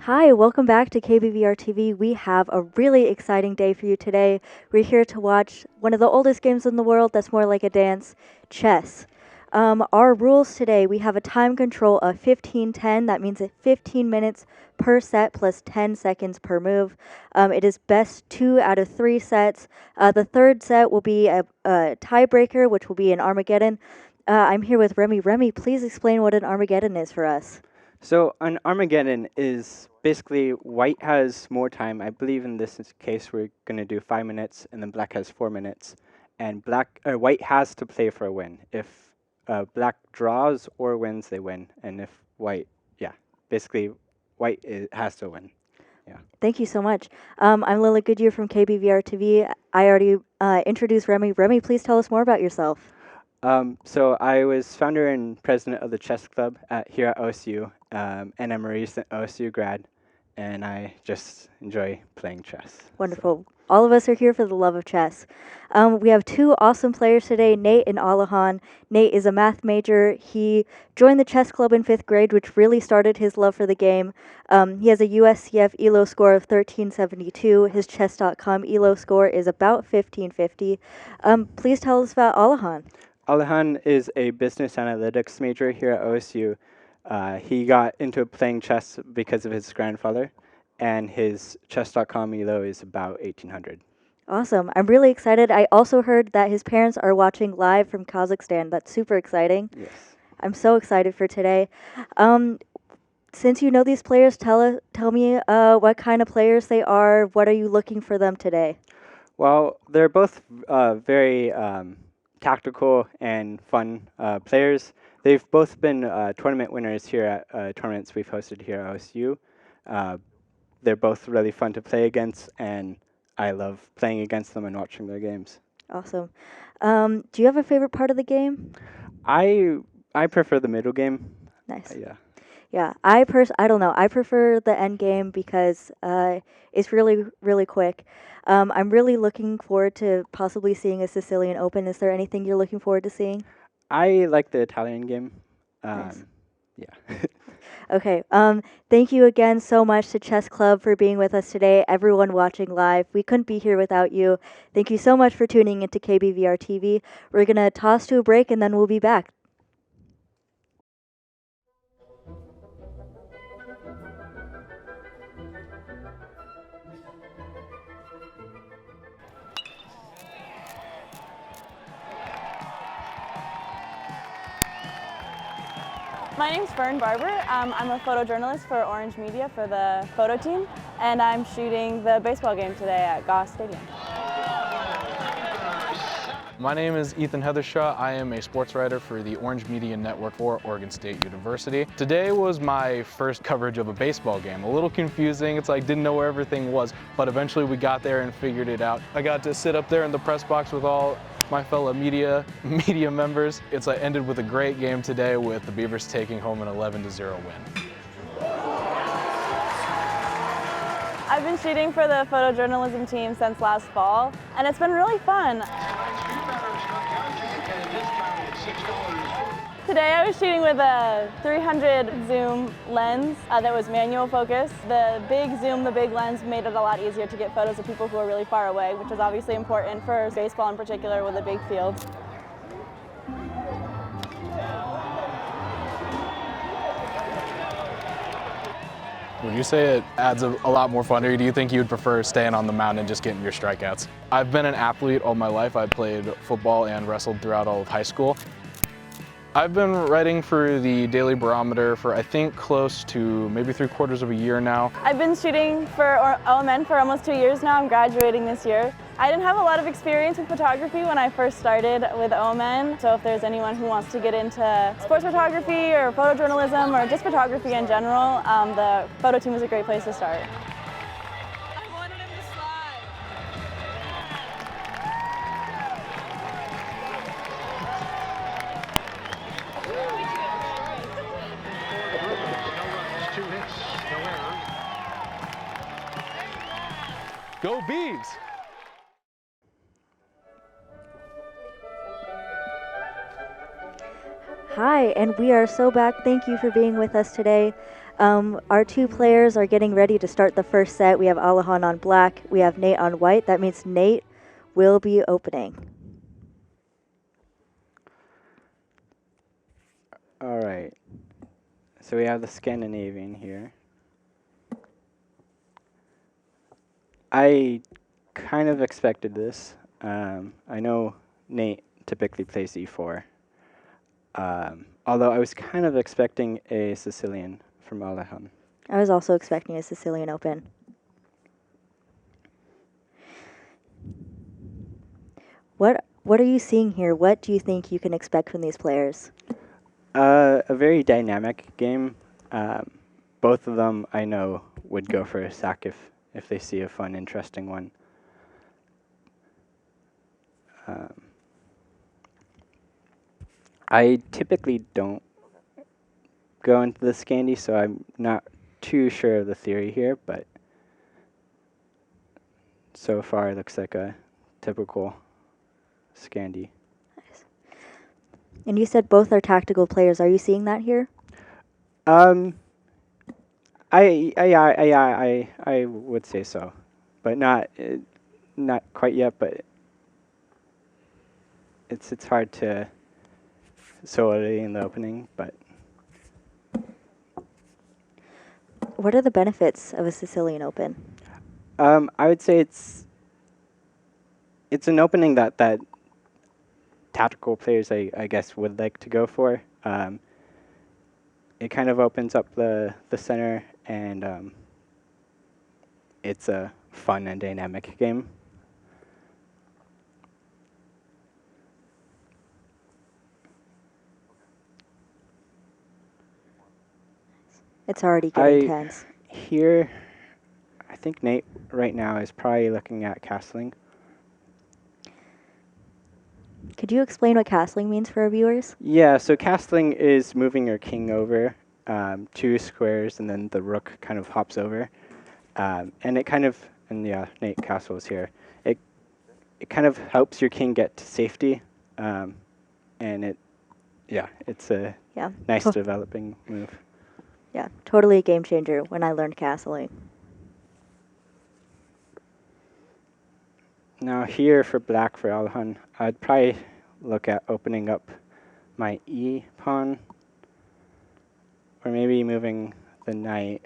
Hi, welcome back to KBVR TV. We have a really exciting day for you today. We're here to watch one of the oldest games in the world that's more like a dance, chess. Our rules today, we have a time control of 15-10. That means 15 minutes per set plus 10 seconds per move. It is best 2 out of 3 sets. The third set will be a tiebreaker, which will be an Armageddon. I'm here with Remy. Remy, please explain what an Armageddon is for us. So an Armageddon is basically white has more time. I believe in this case we're going to do 5 minutes, and then black has 4 minutes. And white has to play for a win. If black draws or wins, they win. And if white, basically white has to win. Yeah. Thank you so much. I'm Lilly Goodyear from KBVR TV. I already introduced Remy. Remy, please tell us more about yourself. So I was founder and president of the chess club here at OSU, and I'm a recent OSU grad, and I just enjoy playing chess. Wonderful. All of us are here for the love of chess. We have two awesome players today, Nate and Alikhan. Nate is a math major. He joined the chess club in 5th grade, which really started his love for the game. He has a USCF ELO score of 1372. His chess.com ELO score is about 1550. Please tell us about Alikhan. Alikhan is a business analytics major here at OSU. He got into playing chess because of his grandfather, and his chess.com ELO is about 1800. Awesome. I'm really excited. I also heard that his parents are watching live from Kazakhstan. That's super exciting. Yes. I'm so excited for today. Since you know these players, tell me what kind of players they are. What are you looking for them today? Well, they're both very tactical and fun players. They've both been tournament winners here at tournaments we've hosted here at OSU. They're both really fun to play against, and I love playing against them and watching their games. Awesome. Do you have a favorite part of the game? I prefer the middle game. Nice. Yeah. Yeah, I don't know. I prefer the end game because it's really, really quick. I'm really looking forward to possibly seeing a Sicilian Open. Is there anything you're looking forward to seeing? I like the Italian game. Nice. Yeah. Okay. Thank you again so much to Chess Club for being with us today. Everyone watching live, we couldn't be here without you. Thank you so much for tuning into KBVR TV. We're gonna toss to a break and then we'll be back. My name's Brynn Barber. I'm a photojournalist for Orange Media for the photo team, and I'm shooting the baseball game today at Goss Stadium. My name is Ethan Heathershaw. I am a sports writer for the Orange Media Network for Oregon State University. Today was my first coverage of a baseball game. A little confusing. It's like didn't know where everything was, but eventually we got there and figured it out. I got to sit up there in the press box with all my fellow media members. It's ended with a great game today with the Beavers taking home an 11-0 win. I've been shooting for the photojournalism team since last fall, and it's been really fun. Today I was shooting with a 300 zoom lens that was manual focus. The big zoom, the big lens made it a lot easier to get photos of people who are really far away, which is obviously important for baseball in particular with a big field. Would you say it adds a lot more fun, or do you think you'd prefer staying on the mound and just getting your strikeouts? I've been an athlete all my life. I played football and wrestled throughout all of high school. I've been writing for the Daily Barometer for I think close to maybe 3/4 of a year now. I've been shooting for OMN for almost 2 years now. I'm graduating this year. I didn't have a lot of experience with photography when I first started with OMN, so if there's anyone who wants to get into sports photography or photojournalism or just photography in general, the photo team is a great place to start. I wanted him to slide. Go Beavs! Hi, and we are so back. Thank you for being with us today. Our two players are getting ready to start the first set. We have Alikhan on black. We have Nate on white. That means Nate will be opening. All right. So we have the Scandinavian here. I kind of expected this. I know Nate typically plays e4. Although I was kind of expecting a Sicilian from Alikhan. I was also expecting a Sicilian Open. What are you seeing here? What do you think you can expect from these players? A very dynamic game. Both of them I know would go for a sack if they see a fun, interesting one. I typically don't go into the Scandi, so I'm not too sure of the theory here, but so far it looks like a typical Scandi. Nice. And you said both are tactical players. Are you seeing that here? I would say so, but not quite yet. But it's hard to so early in the opening. But What are the benefits of a Sicilian Open? I would say it's an opening that tactical players I guess would like to go for. It kind of opens up the center, and it's a fun and dynamic game. It's already getting tense. Here, I think Nate right now is probably looking at castling. Could you explain what castling means for our viewers? Yeah, so castling is moving your king over 2 squares, and then the rook kind of hops over. And it kind of, and yeah, Nate castles here. It kind of helps your king get to safety, and it's a nice developing move. Yeah, totally a game changer when I learned castling. Now here for black for Alikhan, I'd probably look at opening up my e pawn, or maybe moving the knight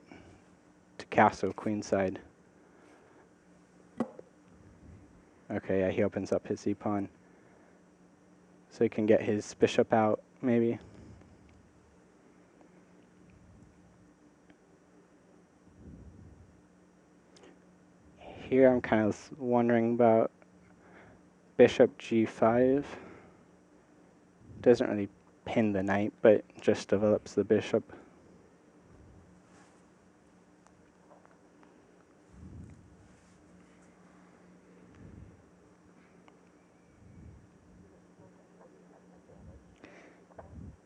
to castle queenside. Okay, yeah, he opens up his e pawn, so he can get his bishop out, maybe. Here I'm kind of wondering about bishop g5. Doesn't really pin the knight, but just develops the bishop.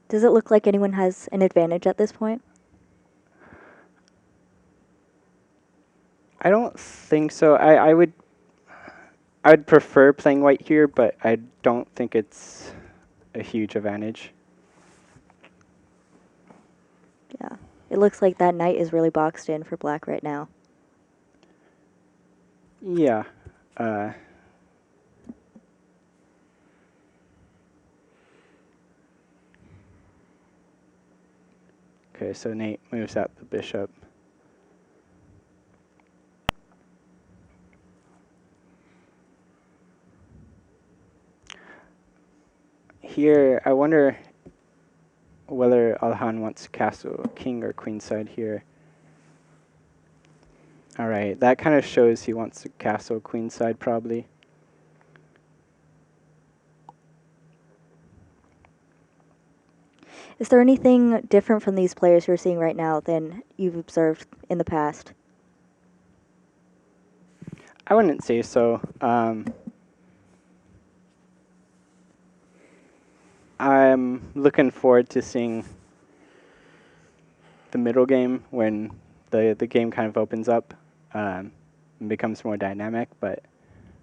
Does it look like anyone has an advantage at this point? I don't think so. I'd prefer playing white here, but I don't think it's a huge advantage. Yeah, it looks like that knight is really boxed in for black right now. Yeah. Okay, so Nate moves out the bishop. Here, I wonder whether Alikhan wants castle king or queenside here. All right, that kind of shows he wants to castle queenside probably. Is there anything different from these players you're seeing right now than you've observed in the past? I wouldn't say so. I'm looking forward to seeing the middle game when the game kind of opens up and becomes more dynamic, but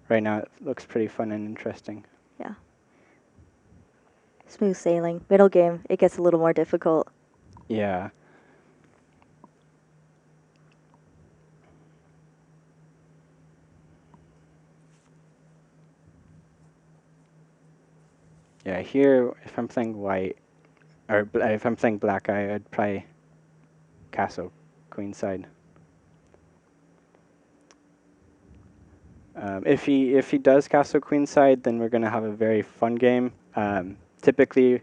right now it looks pretty fun and interesting. Yeah. Smooth sailing. Middle game, it gets a little more difficult. Yeah. Yeah, here, if I'm playing white, or if I'm playing black, I'd probably castle queenside. If he does castle queenside, then we're going to have a very fun game. Typically,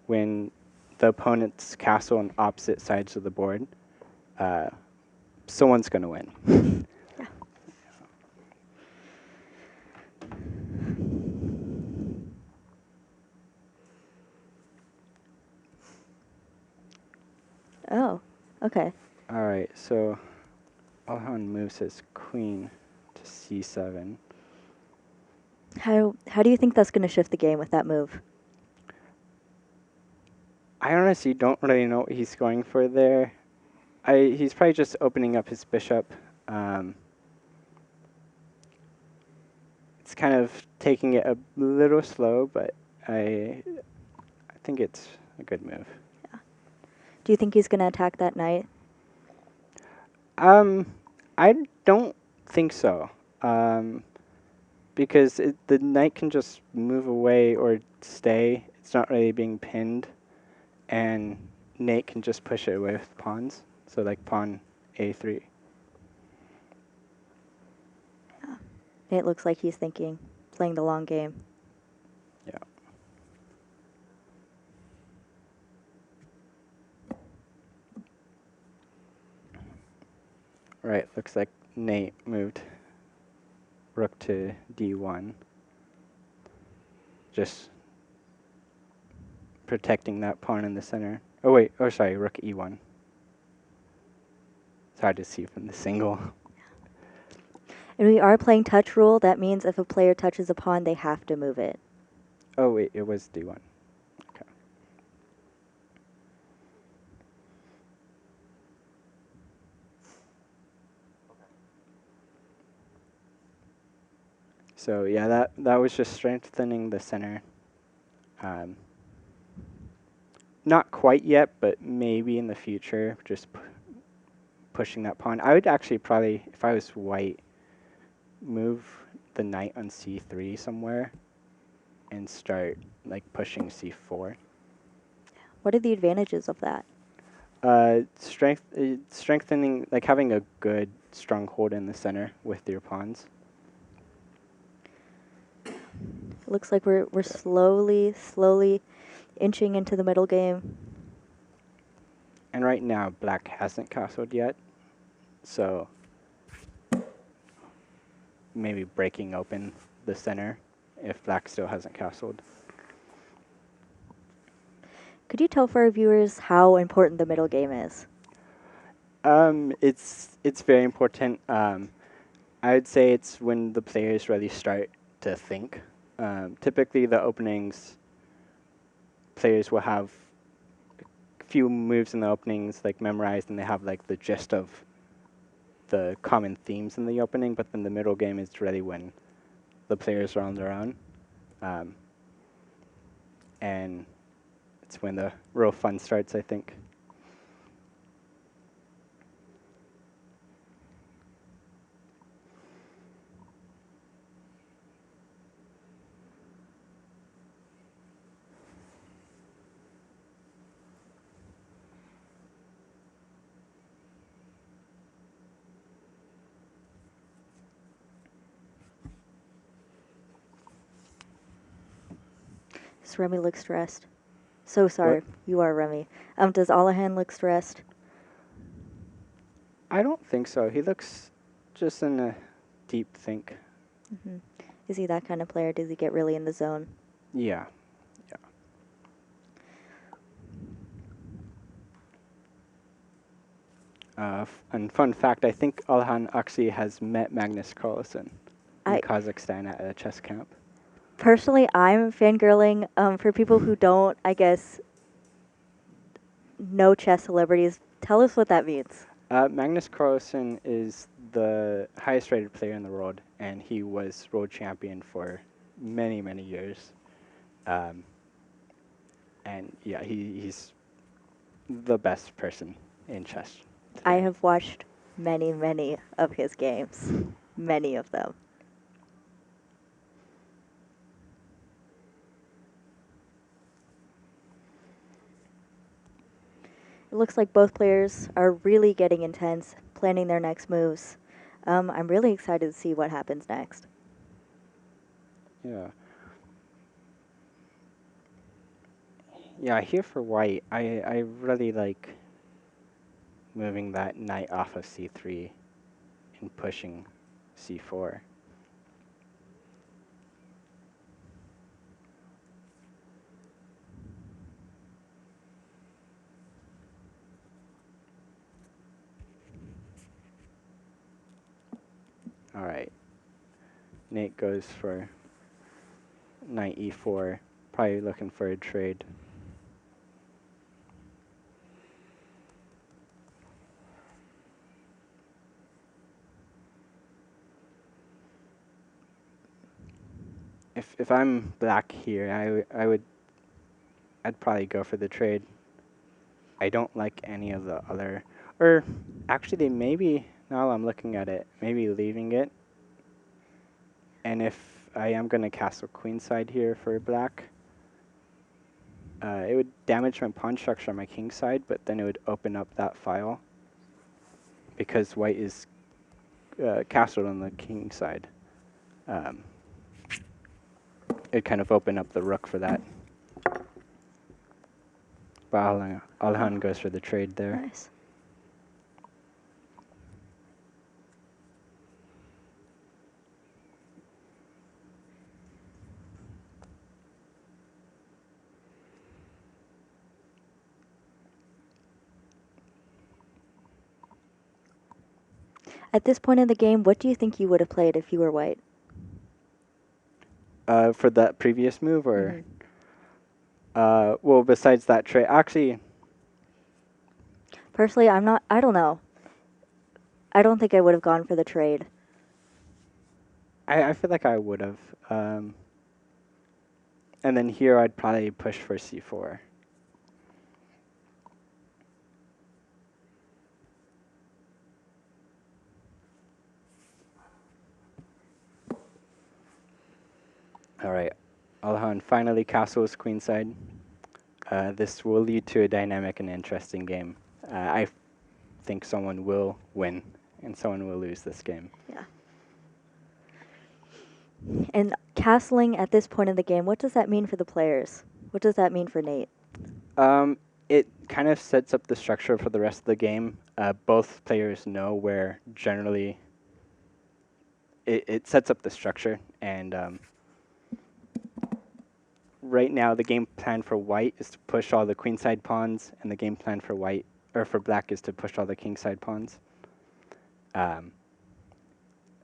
when the opponent's castle on opposite sides of the board, someone's going to win. Oh, okay. All right, so Alikhan moves his queen to c7. How do you think that's going to shift the game with that move? I honestly don't really know what he's going for there. He's probably just opening up his bishop. It's kind of taking it a little slow, but I think it's a good move. Do you think he's going to attack that knight? I don't think so. Because the knight can just move away or stay. It's not really being pinned. And Nate can just push it away with pawns. So like pawn a3. It looks like he's playing the long game. Yeah. Right, looks like Nate moved rook to d1. Just protecting that pawn in the center. Oh wait, sorry, rook e1. It's hard to see from the single. And we are playing touch rule. That means if a player touches a pawn, they have to move it. Oh wait, it was d1. Okay. So yeah, that was just strengthening the center. Not quite yet, but maybe in the future, just pushing that pawn. I would actually probably, if I was white, move the knight on c3 somewhere and start like pushing c4. What are the advantages of that? Strengthening, like having a good stronghold in the center with your pawns. It looks like we're slowly inching into the middle game. And right now, black hasn't castled yet, so maybe breaking open the center if black still hasn't castled. Could you tell for our viewers how important the middle game is? It's very important. I would say it's when the players really start to think. Typically, the openings, players will have a few moves in the openings like memorized, and they have like the gist of the common themes in the opening. But then the middle game is really when the players are on their own, and it's when the real fun starts, I think. Does Remy look stressed? So sorry, What? you are Remy. Does Alikhan look stressed? I don't think so. He looks just in a deep think. Mm-hmm. Is he that kind of player? Does he get really in the zone? Yeah. And fun fact, I think Alikhan actually has met Magnus Carlsen in Kazakhstan at a chess camp. Personally, I'm fangirling. For people who don't, I guess, know chess celebrities, tell us what that means. Magnus Carlsen is the highest rated player in the world, and he was world champion for many, many years. And yeah, he's the best person in chess today. I have watched many of his games. Many of them. It looks like both players are really getting intense, planning their next moves. I'm really excited to see what happens next. Yeah. Yeah, here for white, I really like moving that knight off of c3 and pushing c4. All right. Nate goes for knight e4, probably looking for a trade. If I'm black here, I'd probably go for the trade. I don't like any of the other, or actually maybe, now I'm looking at it, maybe leaving it. And if I am going to castle queenside here for black, it would damage my pawn structure on my king side, but then it would open up that file because white is castled on the king side. It kind of open up the rook for that. But Alikhan goes for the trade there. Nice. At this point in the game, what do you think you would have played if you were white? For that previous move, or well, besides that trade, actually, Personally, I don't know. I don't think I would have gone for the trade. I feel like I would have. And then here I'd probably push for c4. All right, Alikhan finally castles queenside. This will lead to a dynamic and interesting game. I think someone will win and someone will lose this game. Yeah. And castling at this point in the game, what does that mean for the players? What does that mean for Nate? It kind of sets up the structure for the rest of the game. Both players know where generally it sets up the structure, and right now the game plan for white is to push all the queenside pawns, and the game plan for white or for black is to push all the kingside pawns. And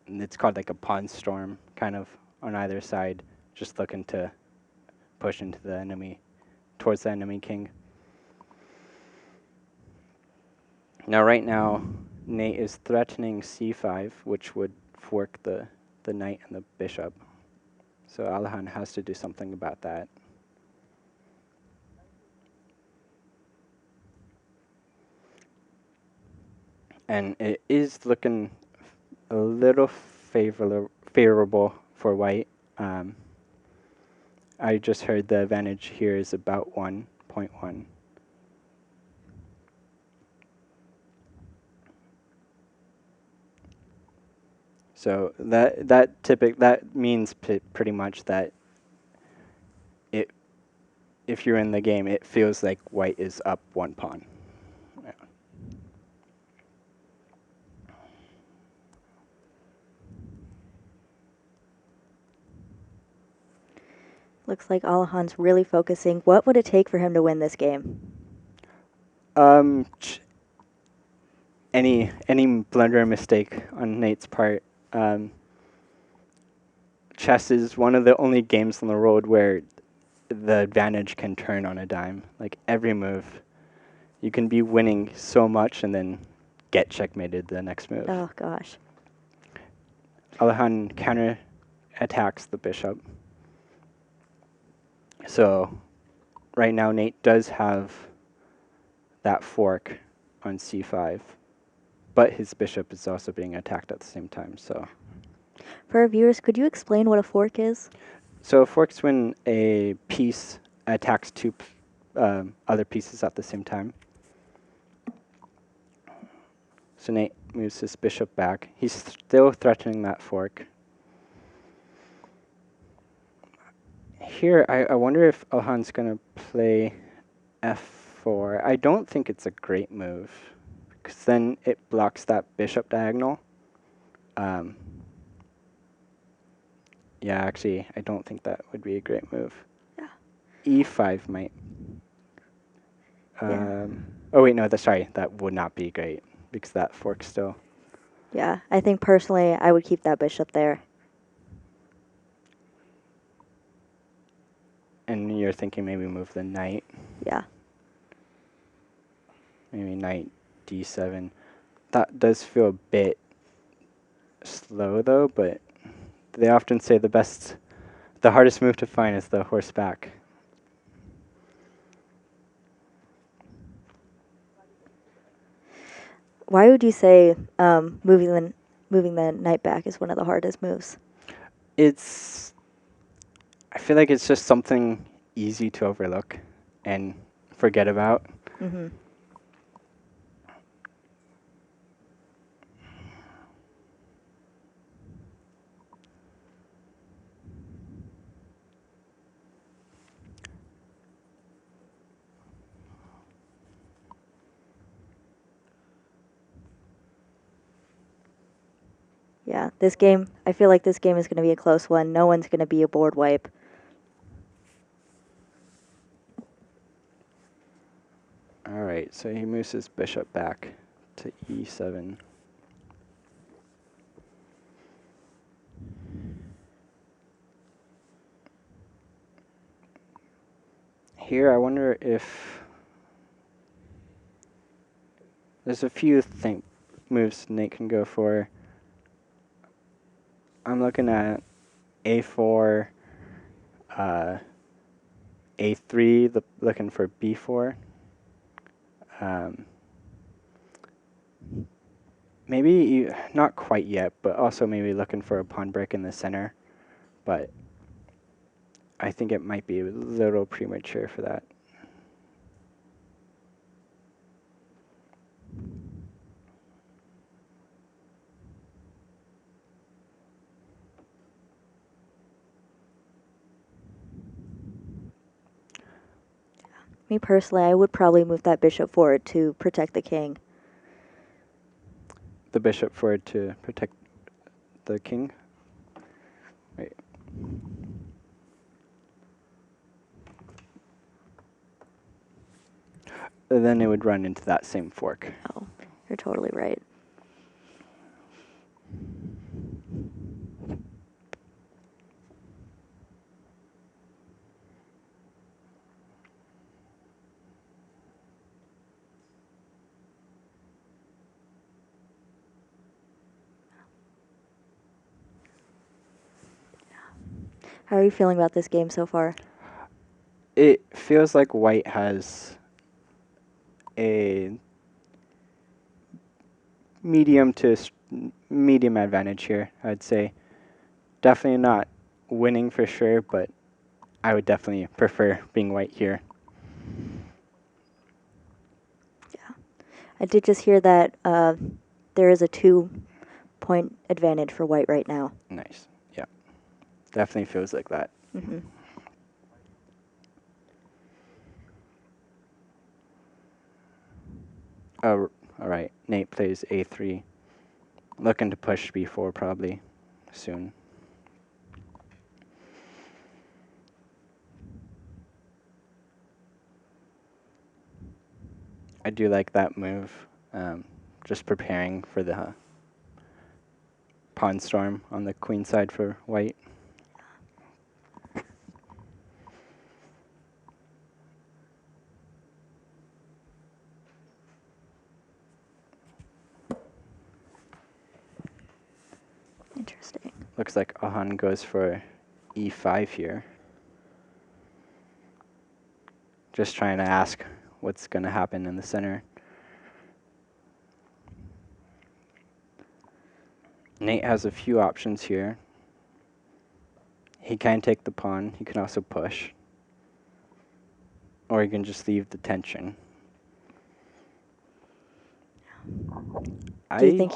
it's called like a pawn storm, kind of on either side, just looking to push into the enemy, towards the enemy king. Now, right now, Nate is threatening c5, which would fork the knight and the bishop. So Alikhan has to do something about that. And it is looking a little favorable for white. I just heard the advantage here is about 1.1. So that means pretty much that if you're in the game, it feels like white is up 1 pawn. Yeah. Looks like Alikhan's really focusing. What would it take for him to win this game? Any blunder or mistake on Nate's part. Chess is one of the only games on the road where the advantage can turn on a dime. Like every move, you can be winning so much and then get checkmated the next move. Oh, gosh. Alikhan counter attacks the bishop. So right now Nate does have that fork on c5, but his bishop is also being attacked at the same time. So For our viewers, could you explain what a fork is? So forks when a piece attacks two other pieces at the same time. So Nate moves his bishop back. He's still threatening that fork. Here, I wonder if Alhan's going to play f4. I don't think it's a great move, because then it blocks that bishop diagonal. Yeah, actually, I don't think that would be a great move. Yeah. e5 might. Yeah. Oh wait, no, sorry, that would not be great, because that fork still. Yeah, I think personally I would keep that bishop there. And you're thinking maybe move the knight. Yeah. Maybe knight d7. That does feel a bit slow though, but they often say the hardest move to find is the horse back. Why would you say moving the knight back is one of the hardest moves? I feel like it's just something easy to overlook and forget about. Mm-hmm. Yeah, this game, I feel like this game is going to be a close one. No one's going to be a board wipe. All right, so he moves his bishop back to e7. Here, I wonder if there's a few moves Nate can go for. I'm looking at a4, a3, looking for b4. Maybe not quite yet, but also maybe looking for a pawn break in the center. But I think it might be a little premature for that. Me personally, I would probably move that bishop forward to protect the king. The bishop forward to protect the king. Right. And then it would run into that same fork. Oh, you're totally right. How are you feeling about this game so far? It feels like white has a medium advantage here, I'd say. Definitely not winning for sure, but I would definitely prefer being white here. Yeah. I did just hear that there is a 2-point advantage for white right now. Nice. Yeah. Definitely feels like that. Mm-hmm. Oh, all right. Nate plays a3. Looking to push b4 probably soon. I do like that move. Just preparing for the pawn storm on the queen side for white. Interesting. Looks like Ahan goes for e5 here. Just trying to ask what's going to happen in the center. Nate has a few options here. He can take the pawn. He can also push. Or he can just leave the tension. Do you think?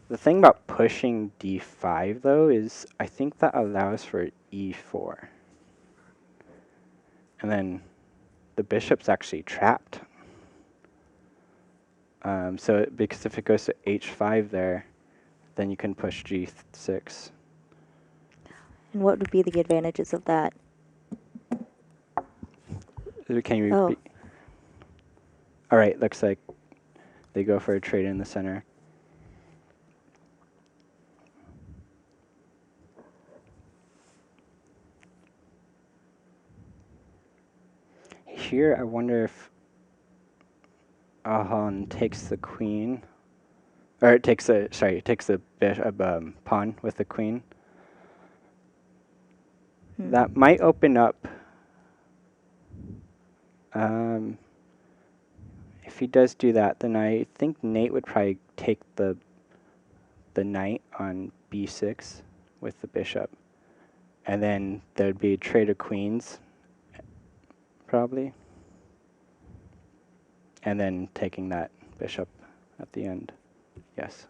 The thing about pushing d5 though is I think that allows for e4. And then the bishop's actually trapped. Because if it goes to h5 there, then you can push g6. And what would be the advantages of that? Can you repeat? All right, looks like they go for a trade in the center. Here, I wonder if Alikhan takes the queen, or it takes the pawn with the queen. That might open up. If he does do that, then I think Nate would probably take the knight on b6 with the bishop, and then there'd be a trade of queens, probably, and then taking that bishop at the end. Yes.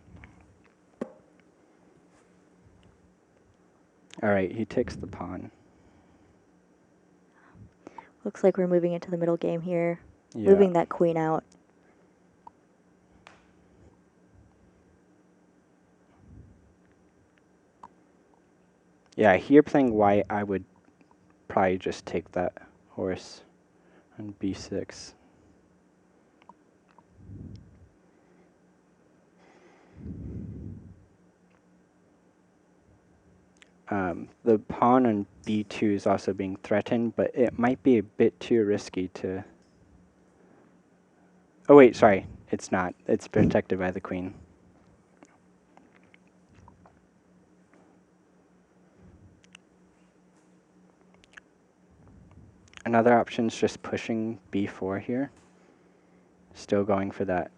All right, he takes the pawn. Looks like we're moving into the middle game here. Yeah. Moving that queen out. Yeah, here playing white, I would probably just take that horse on b6. The pawn on b2 is also being threatened, but it might be a bit too risky to... Oh wait, sorry, it's not. It's protected by the queen. Another option is just pushing b4 here. Still going for that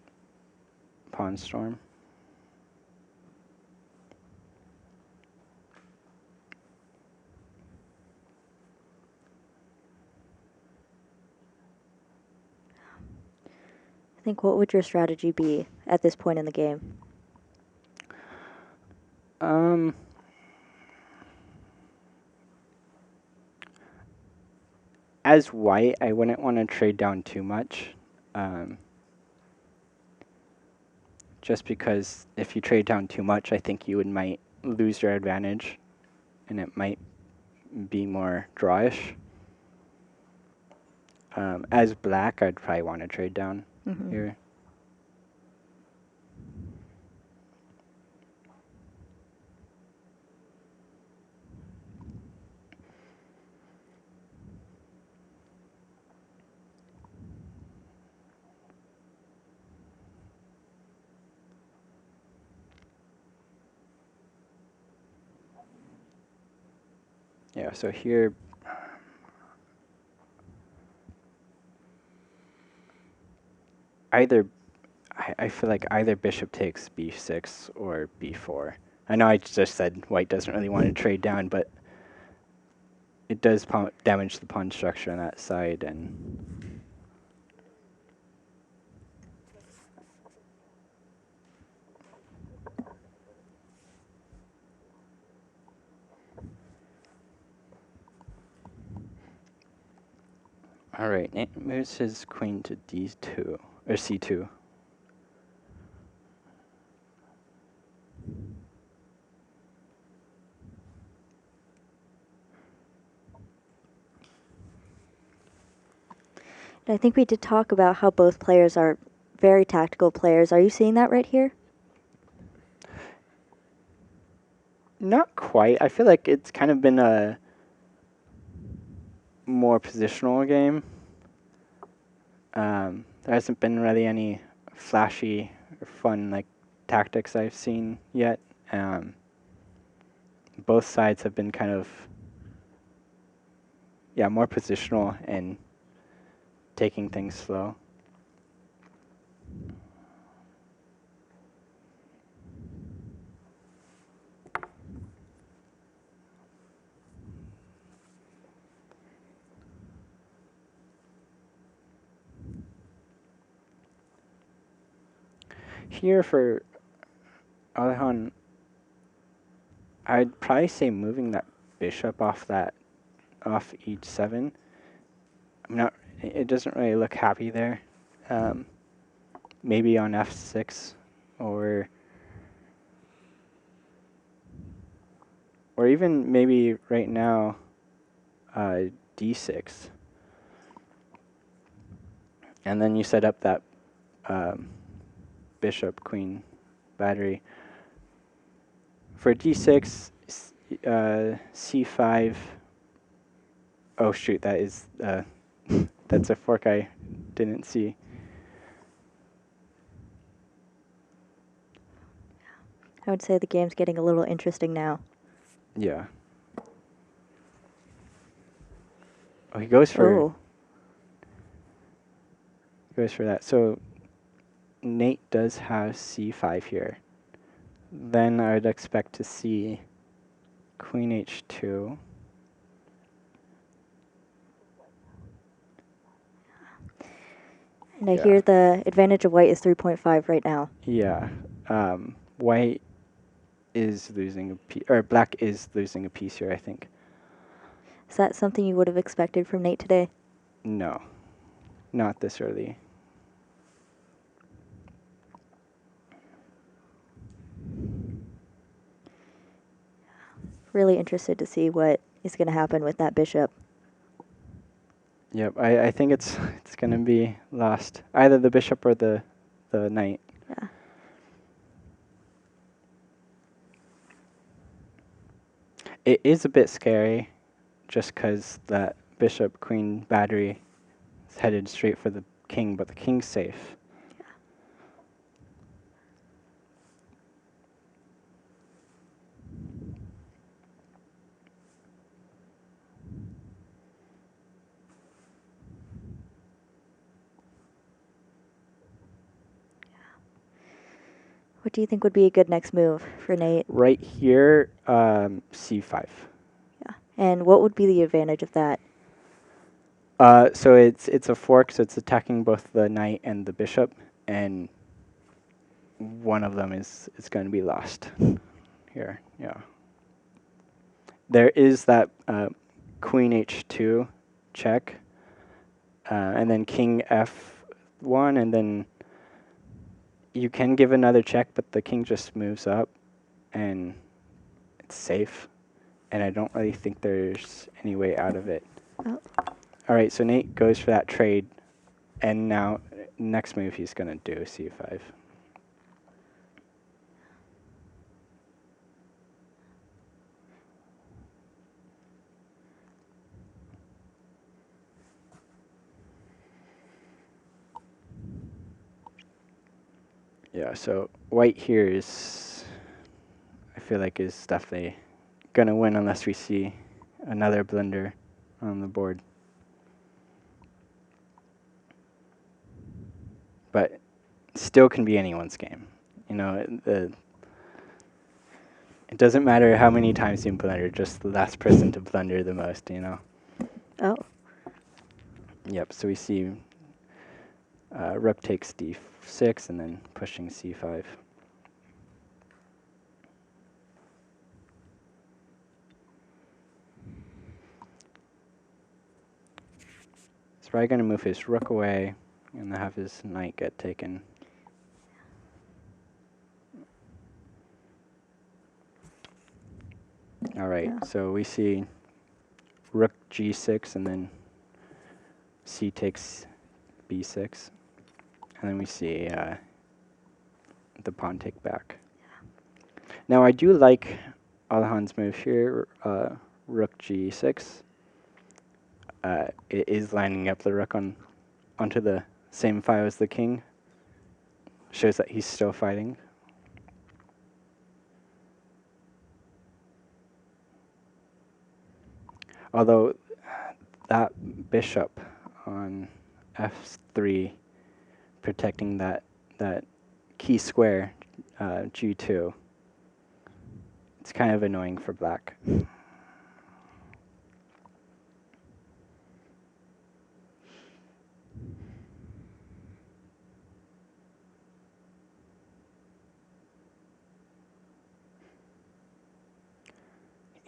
pawn storm. I think what would your strategy be at this point in the game? As white, I wouldn't want to trade down too much. Just because if you trade down too much, I think you might lose your advantage, and it might be more drawish. As black, I'd probably want to trade down here. Yeah, so here, I feel like either bishop takes b6 or b4. I know I just said white doesn't really want to trade down, but it does damage the pawn structure on that side, and all right, Nate moves his queen to d2 or c2. And I think we did talk about how both players are very tactical players. Are you seeing that right here? Not quite. I feel like it's kind of been a more positional game. There hasn't been really any flashy or fun like tactics I've seen yet. Both sides have been kind of more positional and taking things slow. Here for Alikhan, I'd probably say moving that bishop off e7. I'm not. It doesn't really look happy there. Maybe on f6 or even maybe right now d6. And then you set up that bishop queen battery. For d6, c5. Oh shoot, that is that's a fork I didn't see. I would say the game's getting a little interesting now. Yeah. Oh, he goes for that. So Nate does have c5 here. Then I would expect to see queen h2. And I hear the advantage of white is 3.5 right now. Yeah. White is losing a piece, or black is losing a piece here, I think. Is that something you would have expected from Nate today? No, not this early. Really interested to see what is going to happen with that bishop. Yep, I think it's going to be lost. Either the bishop or the knight. Yeah. It is a bit scary, just because that bishop queen battery is headed straight for the king, but the king's safe. Yeah. What do you think would be a good next move for Nate? Right here, c5. Yeah. And what would be the advantage of that? So it's a fork, so it's attacking both the knight and the bishop, and one of them is going to be lost here. Yeah. There is that queen h2 check, and then king f1, and then you can give another check, but the king just moves up, and it's safe. And I don't really think there's any way out of it. Oh. All right, so Nate goes for that trade, and now next move he's going to do c5. Yeah, so white here is, I feel like, is definitely going to win unless we see another blunder on the board. But still can be anyone's game. You know, it doesn't matter how many times you blunder, just the last person to blunder the most, you know. Oh. Yep, so we see rook takes d6 and then pushing c5. He's probably going to move his rook away and have his knight get taken. All right, so we see rook g6 and then c takes b6. And then we see the pawn take back. Now I do like Alikhan's move here, rook g6. It is lining up the rook onto the same file as the king. Shows that he's still fighting. Although that bishop on f3 protecting that key square, g2, it's kind of annoying for black.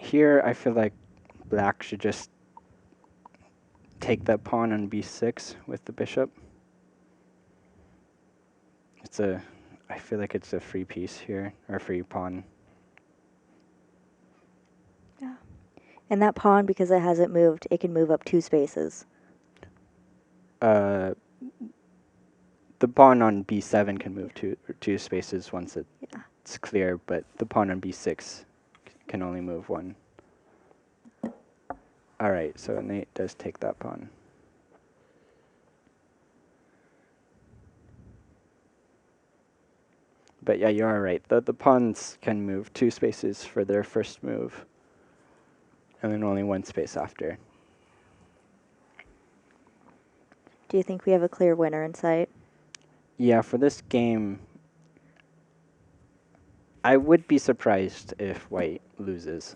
Here, I feel like black should just take that pawn on b6 with the bishop. I feel like it's a free piece here, or free pawn. Yeah. And that pawn, because it hasn't moved, it can move up 2 spaces. The pawn on b7 can move two spaces once it's clear, but the pawn on b6 can only move 1. All right, so Nate does take that pawn. But yeah, you are right. The pawns can move 2 spaces for their first move, and then only 1 space after. Do you think we have a clear winner in sight? Yeah, for this game, I would be surprised if white loses.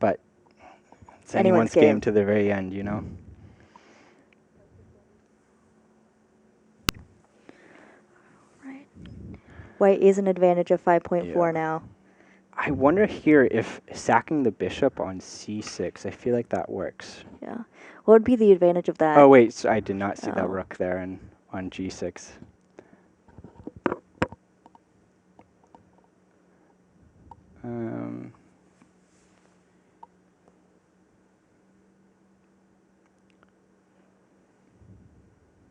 But it's anyone's game to the very end, you know? Right. White is an advantage of 5.4 now. I wonder here if sacking the bishop on c6, I feel like that works. Yeah. What would be the advantage of that? Oh, wait, so I did not see that rook there on g6.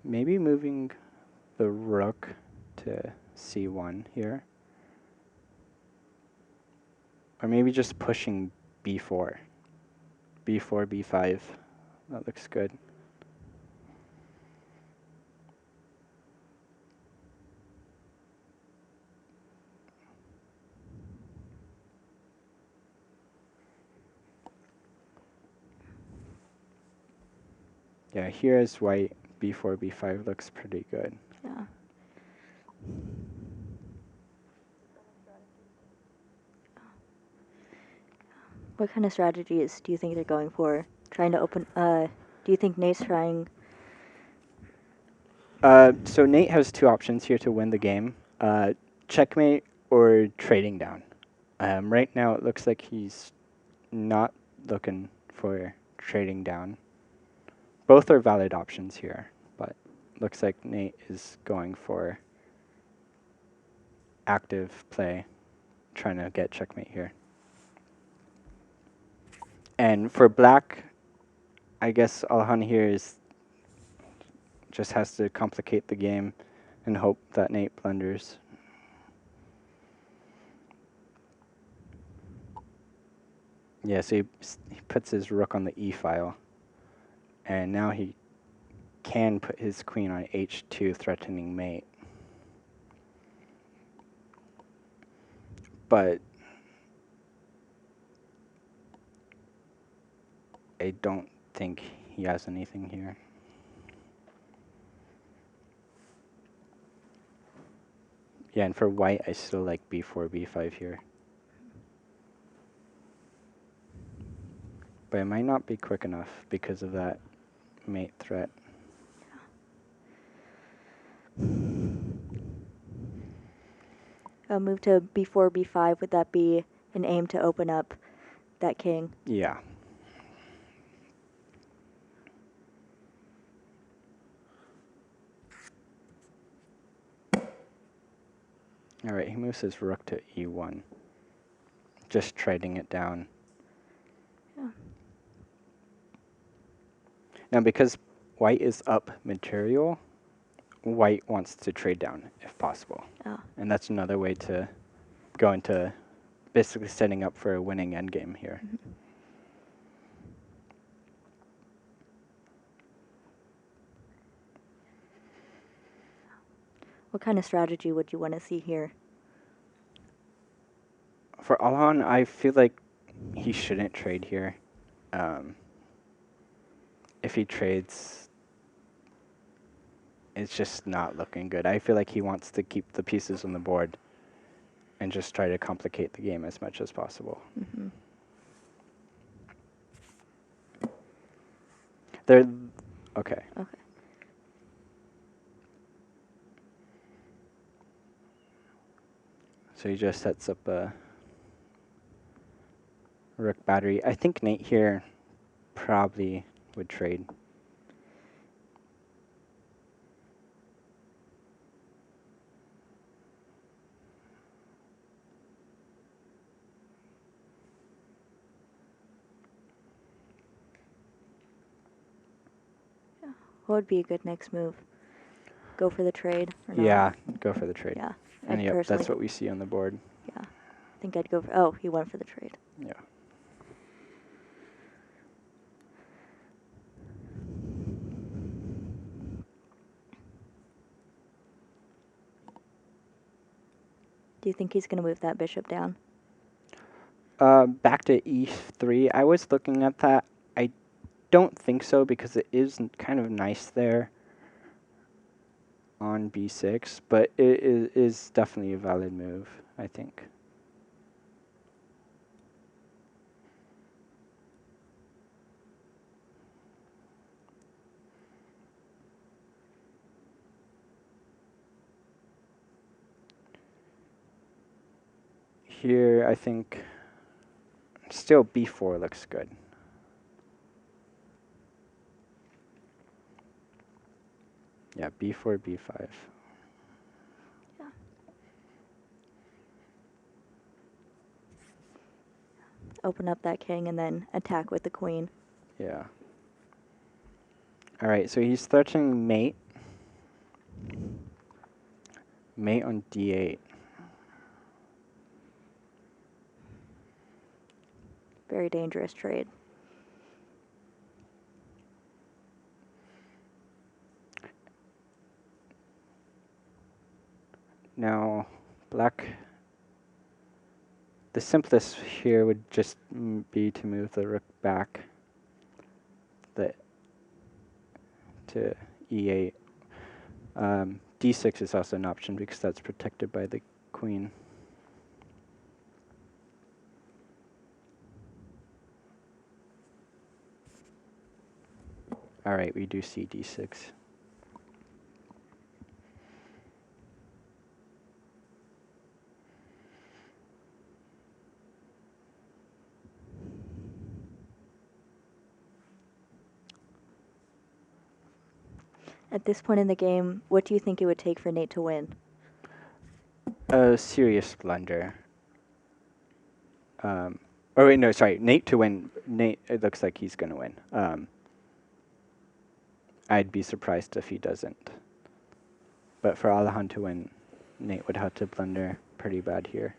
Maybe moving the rook to c1 here. Or maybe just pushing b4. b4, b5. That looks good. Yeah, here is white. b4, b5 looks pretty good. Yeah. What kind of strategies do you think they're going for? Trying to open, do you think Nate's trying? So Nate has 2 options here to win the game. Checkmate or trading down. Right now it looks like he's not looking for trading down. Both are valid options here, but looks like Nate is going for active play, trying to get checkmate here. And for black, I guess Alikhan here just has to complicate the game and hope that Nate blunders. Yeah, so he puts his rook on the e file, and now he can put his queen on h2, threatening mate. But I don't think he has anything here. Yeah, and for white, I still like b4, b5 here. But it might not be quick enough because of that mate threat. A move to b4, b5, would that be an aim to open up that king? Yeah. All right, he moves his rook to e1, just trading it down. Yeah. Now, because white is up material, white wants to trade down if possible. Oh. And that's another way to go into basically setting up for a winning endgame here. Mm-hmm. What kind of strategy would you want to see here? For Alikhan, I feel like he shouldn't trade here. If he trades, it's just not looking good. I feel like he wants to keep the pieces on the board and just try to complicate the game as much as possible. Mm-hmm. Okay. Okay. So he just sets up a rook battery. I think Nate here probably would trade. What would be a good next move? Go for the trade? Or not? Yeah, go for the trade. Yeah. And I'd yep, personally. that's what we see on the board. Yeah. I think I'd go for. Oh, he went for the trade. Yeah. Do you think he's going to move that bishop down? Back to e3. I was looking at that. I don't think so because it is kind of nice there on b6, but it is definitely a valid move, I think. Here, I think still b4 looks good. Yeah, b4, b5. Yeah. Open up that king and then attack with the queen. Yeah. All right, so he's threatening mate. Mate on d8. Very dangerous trade. Now, black, the simplest here would just be to move the rook back to e8. d6 is also an option because that's protected by the queen. All right, we do see d6. At this point in the game, what do you think it would take for Nate to win? A serious blunder. Oh wait, no, sorry, Nate to win. Nate, it looks like he's gonna win. I'd be surprised if he doesn't. But for Alikhan to win, Nate would have to blunder pretty bad here.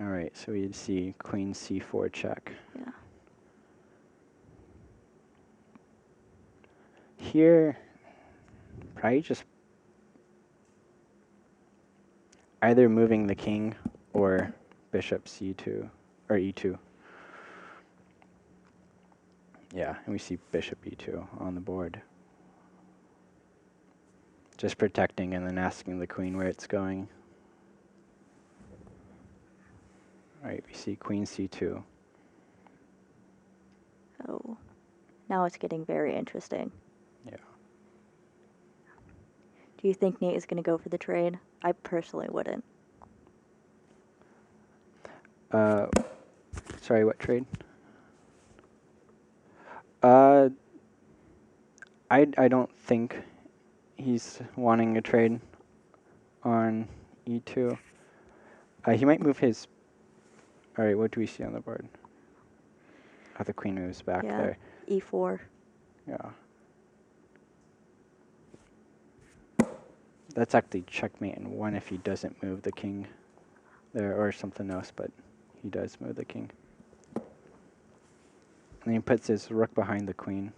All right, so we'd see queen c4 check. Yeah. Here, probably just either moving the king or bishop c2 or e2. Yeah, and we see bishop e2 on the board. Just protecting and then asking the queen where it's going. All right, we see queen c2. Oh, now it's getting very interesting. Yeah. Do you think Nate is going to go for the trade? I personally wouldn't. Sorry, what trade? I don't think he's wanting a trade on e2. He might move his. All right, what do we see on the board? Oh, the queen moves back Yeah. there. E4. Yeah. That's actually checkmate in one if he doesn't move the king there or something else, but he does move the king. And he puts his rook behind the queen.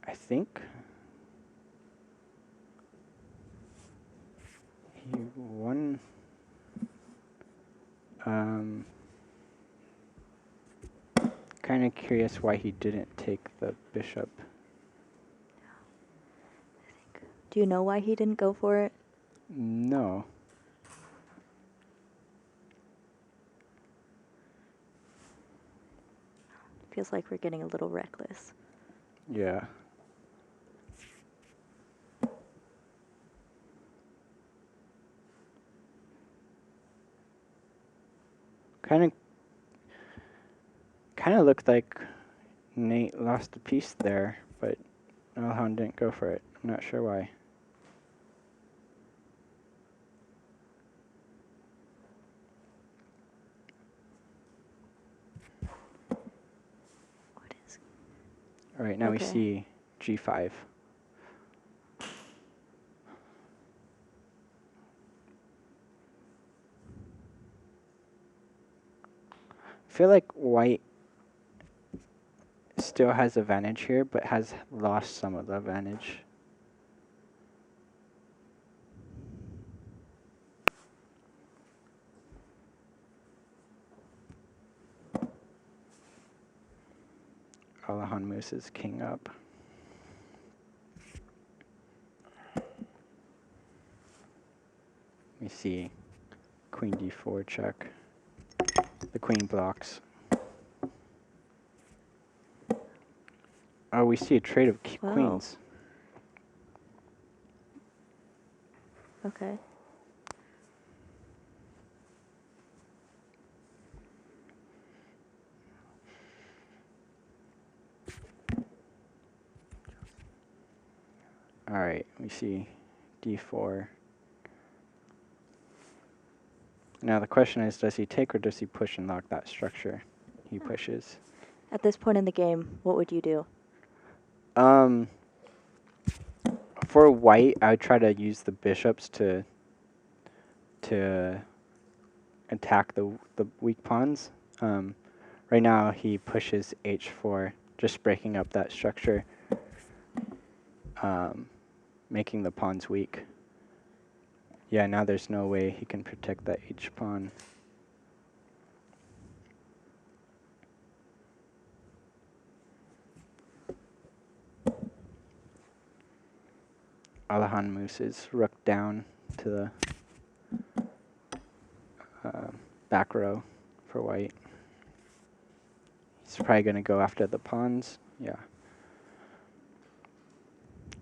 I think he won. Kind of curious why he didn't take the bishop. Do you know why he didn't go for it? No. Feels like we're getting a little reckless. Yeah. Kind of looked like Nate lost a piece there, but Alikhan didn't go for it. I'm not sure why. What is? All right, now we Okay. see G5. I feel like white still has advantage here, but has lost some of the advantage. Alikhan moves his king up. We see queen d4 check. The queen blocks. Oh, we see a trade of Wow. queens. Okay. All right, we see d4. Now the question is, does he take or does he push and lock that structure? He pushes. At this point in the game, what would you do? For white, I would try to use the bishops to attack the weak pawns. Right now, he pushes h4, just breaking up that structure, making the pawns weak. Yeah, now there's no way he can protect that h pawn. Alikhan moves his rook down to the back row for white. He's probably going to go after the pawns. Yeah.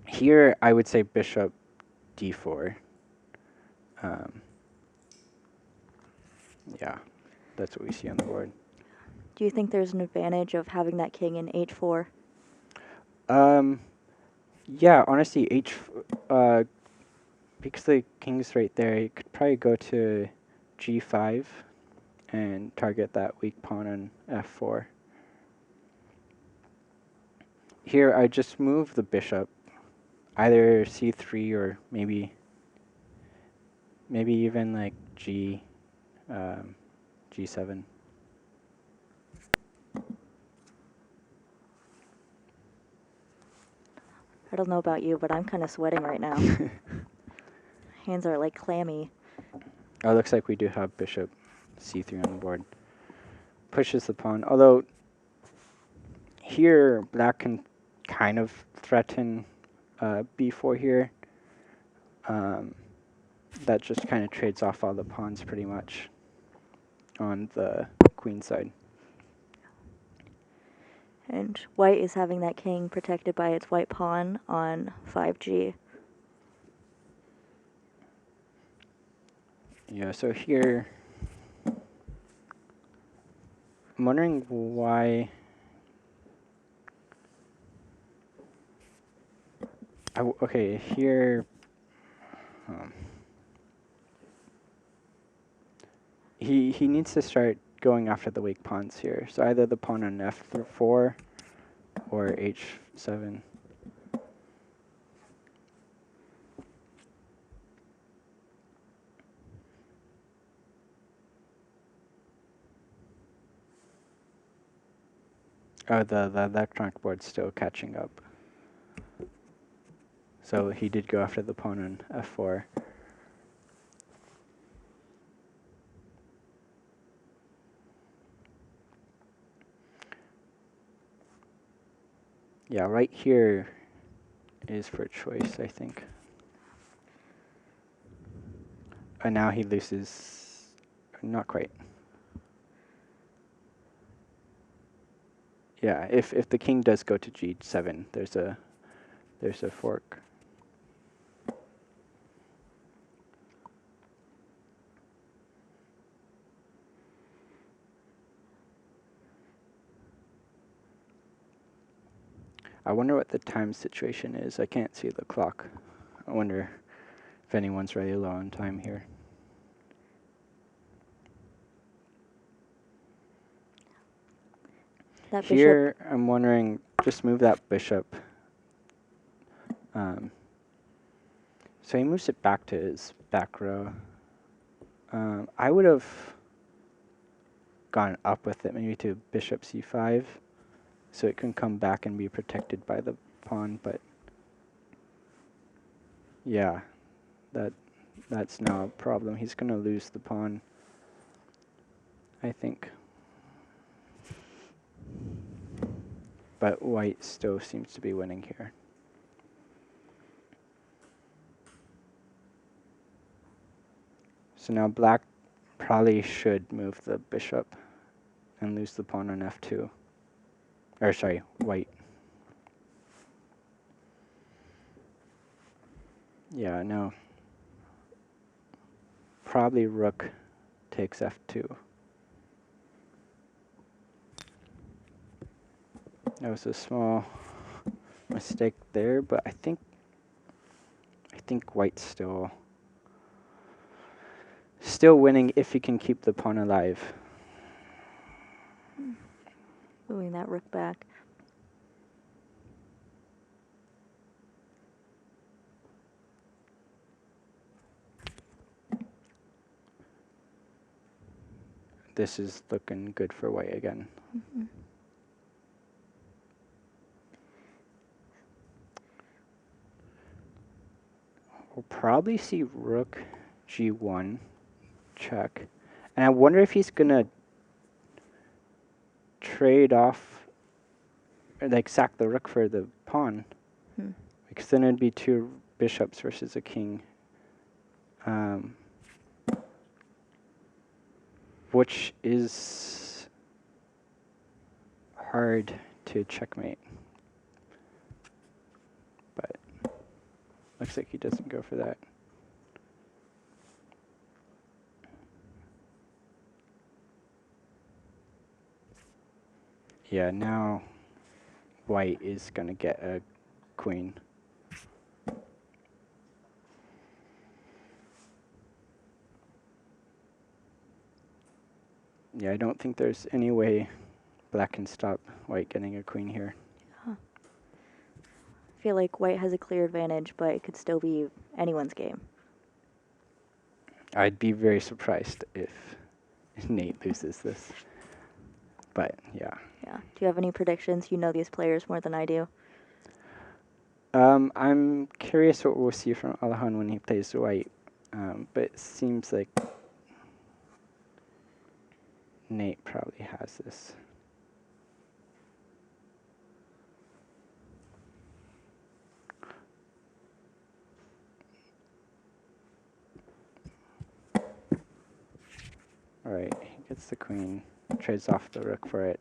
Here, I would say bishop d4. Yeah, that's what we see on the board. Do you think there's an advantage of having that king in h4? Yeah, honestly, because the king's right there, you could probably go to g5 and target that weak pawn on f4. Here, I just move the bishop, either c3 or maybe even like g7. I don't know about you, but I'm kind of sweating right now. Hands are like clammy. Oh, it looks like we do have bishop c3 on the board. Pushes the pawn, although here black can kind of threaten b4 here. That just kind of trades off all the pawns pretty much on the queen side. And white is having that king protected by its white pawn on 5G. Yeah, so here, I'm wondering why. Okay, here. He needs to start going after the weak pawns here. So either the pawn on f4 or h7. Oh, the electronic board's still catching up. So he did go after the pawn on f4. Yeah, right here is for choice, I think. And now he loses. Not quite. Yeah, if the king does go to G7, there's a fork. I wonder what the time situation is. I can't see the clock. I wonder if anyone's really low on time here. That Here, I'm wondering, just move that bishop. So he moves it back to his back row. I would have gone up with it, maybe to bishop c5, so it can come back and be protected by the pawn, but yeah, that's now a problem. He's going to lose the pawn, I think. But white still seems to be winning here. So now black probably should move the bishop and lose the pawn on f2. Or sorry, white. Yeah, no. Probably rook takes f2. That was a small mistake there, but I think white's still winning if he can keep the pawn alive. Moving that rook back. This is looking good for white again. Mm-hmm. We'll probably see rook g1 check. And I wonder if he's going to trade off, or like sack the rook for the pawn. Because then it'd be two bishops versus a king. Which is hard to checkmate. But looks like he doesn't go for that. Yeah, now white is going to get a queen. Yeah, I don't think there's any way black can stop white getting a queen here. Huh. I feel like white has a clear advantage, but it could still be anyone's game. I'd be very surprised if Nate loses this. But yeah. Yeah. Do you have any predictions? You know these players more than I do. I'm curious what we'll see from Alikhan when he plays white. But it seems like Nate probably has this. All right, he gets the queen, trades off the rook for it.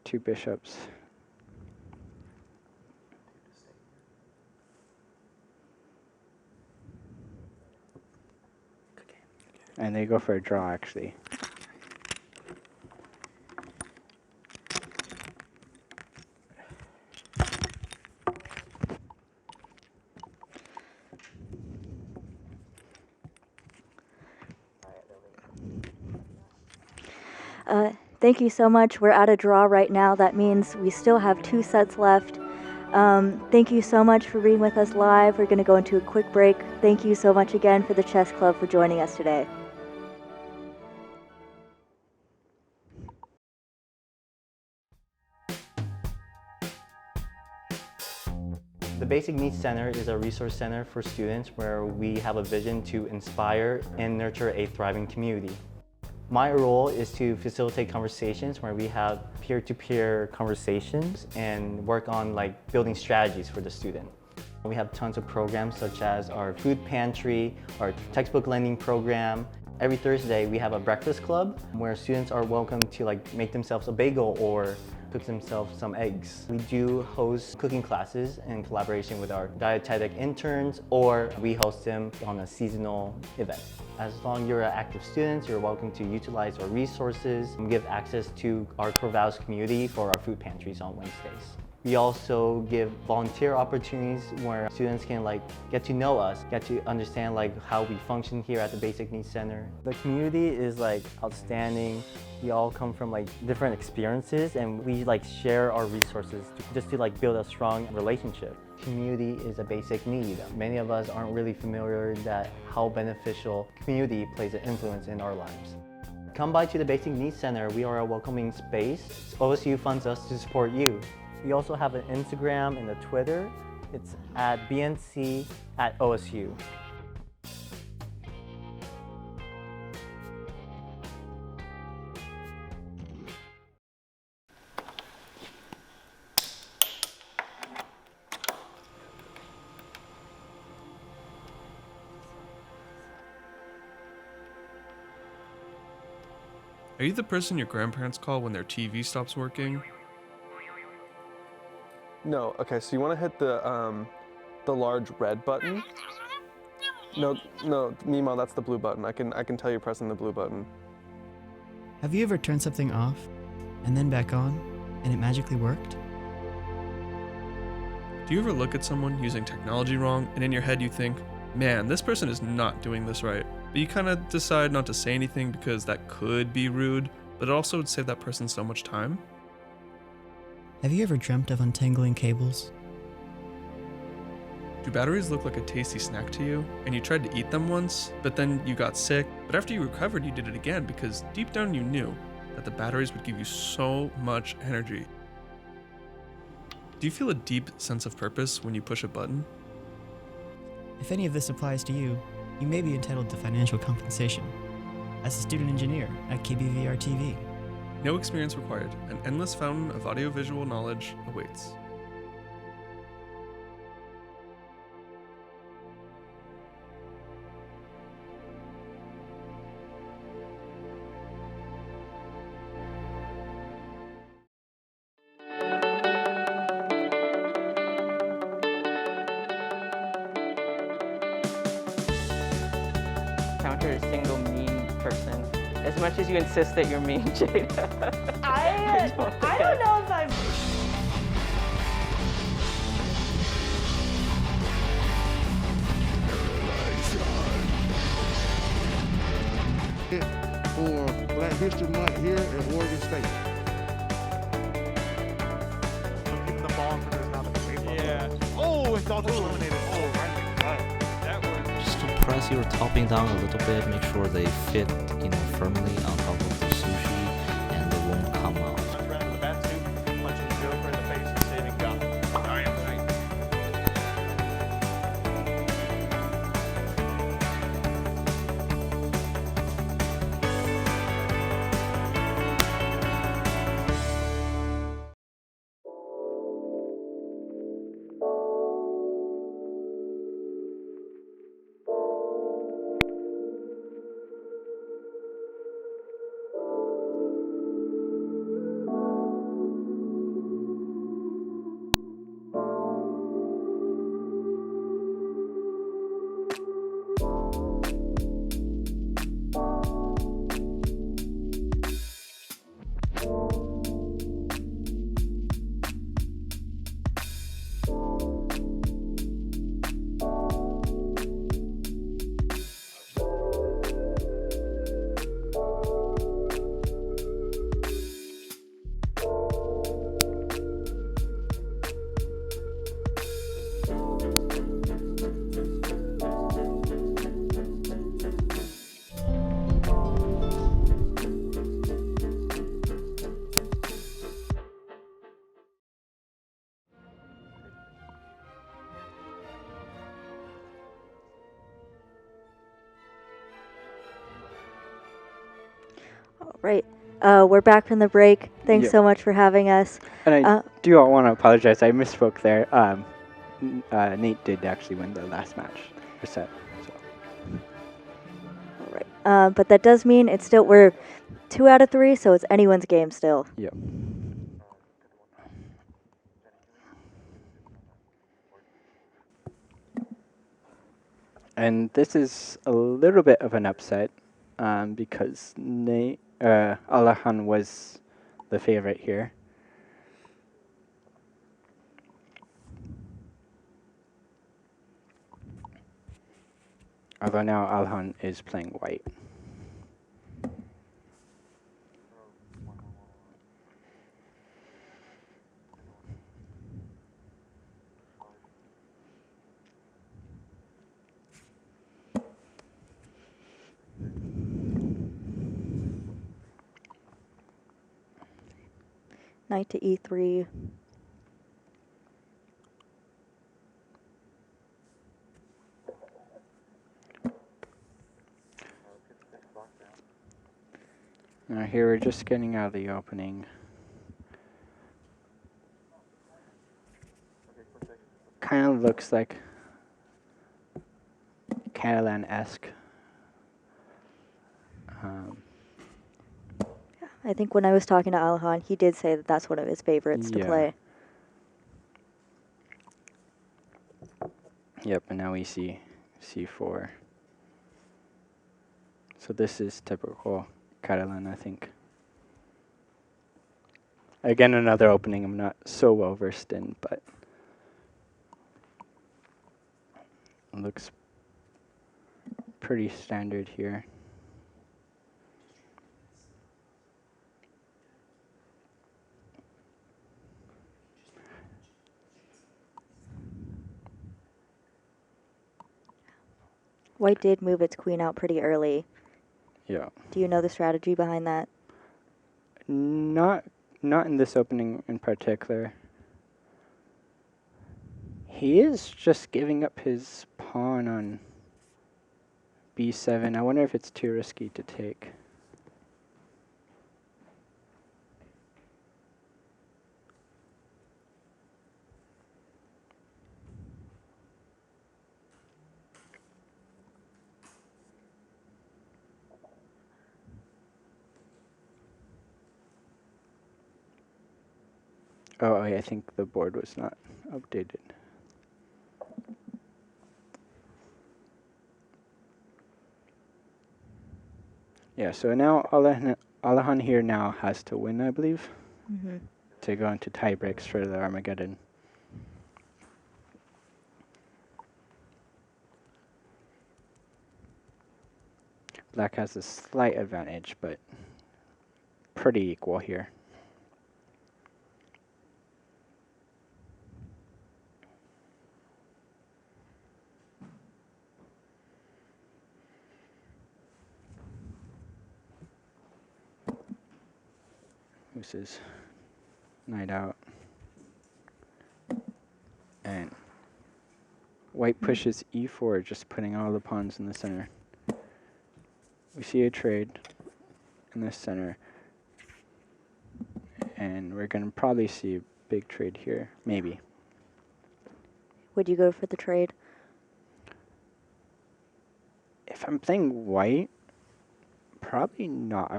Two bishops. And they go for a draw, actually. Thank you so much. We're at a draw right now. That means we still have 2 sets left. Thank you so much for being with us live. We're going to go into a quick break. Thank you so much again for the Chess Club for joining us today. The Basic Needs Center is a resource center for students where we have a vision to inspire and nurture a thriving community. My role is to facilitate conversations where we have peer-to-peer conversations and work on building strategies for the student. We have tons of programs such as our food pantry, our textbook lending program, Every Thursday, we have a breakfast club where students are welcome to make themselves a bagel or cook themselves some eggs. We do host cooking classes in collaboration with our dietetic interns, or we host them on a seasonal event. As long as you're an active student, you're welcome to utilize our resources. We give access to our Corvallis community for our food pantries on Wednesdays. We also give volunteer opportunities where students can get to know us, get to understand how we function here at the Basic Needs Center. The community is outstanding. We all come from different experiences, and we share our resources just to build a strong relationship. Community is a basic need. Many of us aren't really familiar that how beneficial community plays an influence in our lives. Come by to the Basic Needs Center. We are a welcoming space. OSU funds us to support you. We also have an Instagram and a Twitter. It's at BNC@OSU. Are you the person your grandparents call when their TV stops working? No. Okay, so you want to hit the large red button. No, Mimo, that's the blue button. I can tell you're pressing the blue button. Have you ever turned something off and then back on and it magically worked? Do you ever look at someone using technology wrong and in your head you think, man, this person is not doing this right, but you kind of decide not to say anything because that could be rude, but it also would save that person so much time? Have you ever dreamt of untangling cables? Do batteries look like a tasty snack to you, and you tried to eat them once, but then you got sick, but after you recovered you did it again because deep down you knew that the batteries would give you so much energy? Do you feel a deep sense of purpose when you push a button? If any of this applies to you, you may be entitled to financial compensation. As a student engineer at KBVR TV. No experience required. An endless fountain of audiovisual knowledge awaits. Encounter a single mean person. As much as you insist that you're mean, Jada. I don't know if I'm... For Black History Month here at Oregon State. Keeping the ball for there's not a baseball. Yeah. Oh, it's all eliminated. Oh, right. That was... Just to press your topping down a little bit, make sure they fit, firmly on top of the sushi and they won't come out. Punch right in the bat too. Punching the Joker in the face and saving God. I am right. Right. We're back from the break. Thanks Yep. so much for having us. And I do want to apologize. I misspoke there. Nate did actually win the last match or set. So. All right. But that does mean it's still, we're 2 out of 3, so it's anyone's game still. Yep. And this is a little bit of an upset because Alikhan was the favorite here. Although now Alikhan is playing white. Knight to e3. Now here we're just getting out of the opening. Kind of looks like Catalan-esque. I think when I was talking to Alikhan, he did say that that's one of his favorites to play. Yep, and now we see c4. So this is typical Catalan, I think. Again, another opening I'm not so well versed in, but it looks pretty standard here. White did move its queen out pretty early. Yeah. Do you know the strategy behind that? Not in this opening in particular. He is just giving up his pawn on b7. I wonder if it's too risky to take. Oh, I think the board was not updated. Yeah, so now Alikhan here now has to win, I believe, to go into tie breaks for the Armageddon. Black has a slight advantage, but pretty equal here. This is knight out. And white pushes e4, just putting all the pawns in the center. We see a trade in the center. And we're going to probably see a big trade here, maybe. Would you go for the trade? If I'm playing white, probably not.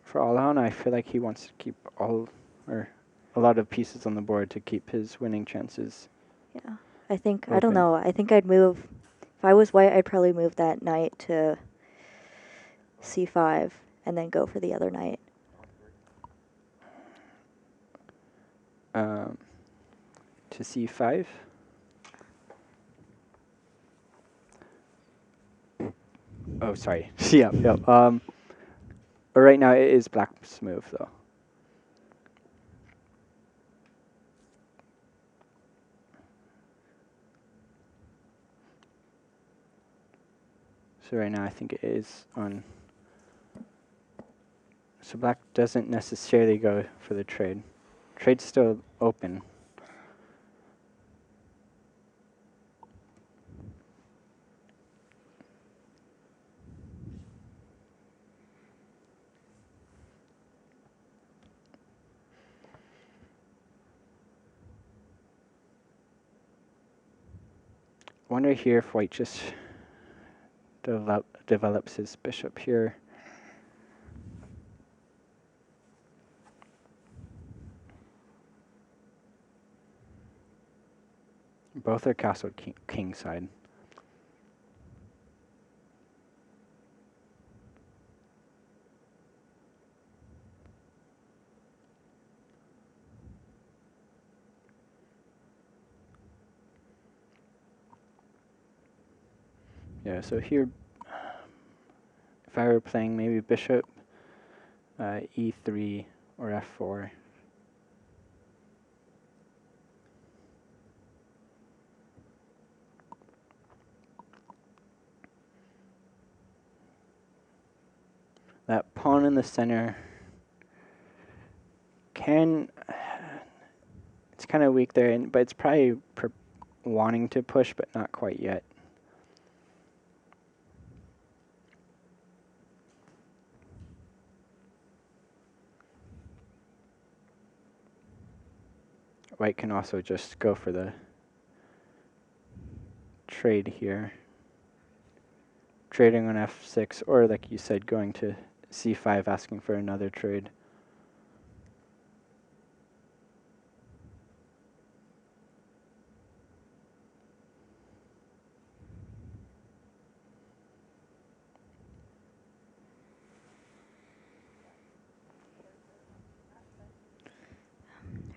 For Alikhan, I feel like he wants to keep a lot of pieces on the board to keep his winning chances. Yeah, I think, open. I don't know. I think I'd move, if I was white, I'd probably move that knight to c5 and then go for the other knight. To c5. Oh, sorry. Yep. Right now it is black's move though. So right now I think it is on. So black doesn't necessarily go for the trade. Trade's still open. Wonder here if white just develops his bishop here. Both are castle king side. Yeah, so here, if I were playing maybe bishop, e3 or f4. That pawn in the center it's kind of weak there, but it's probably wanting to push, but not quite yet. White can also just go for the trade here. Trading on f6, or like you said, going to c5, asking for another trade.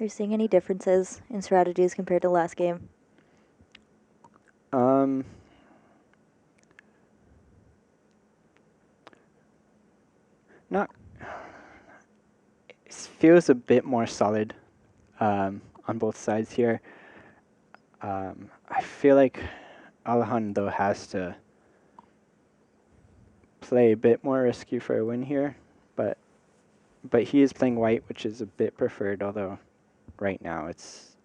Are you seeing any differences in strategies compared to last game? Not. It feels a bit more solid on both sides here. I feel like Alikhan, though, has to play a bit more risky for a win here, but he is playing white, which is a bit preferred, although right now it's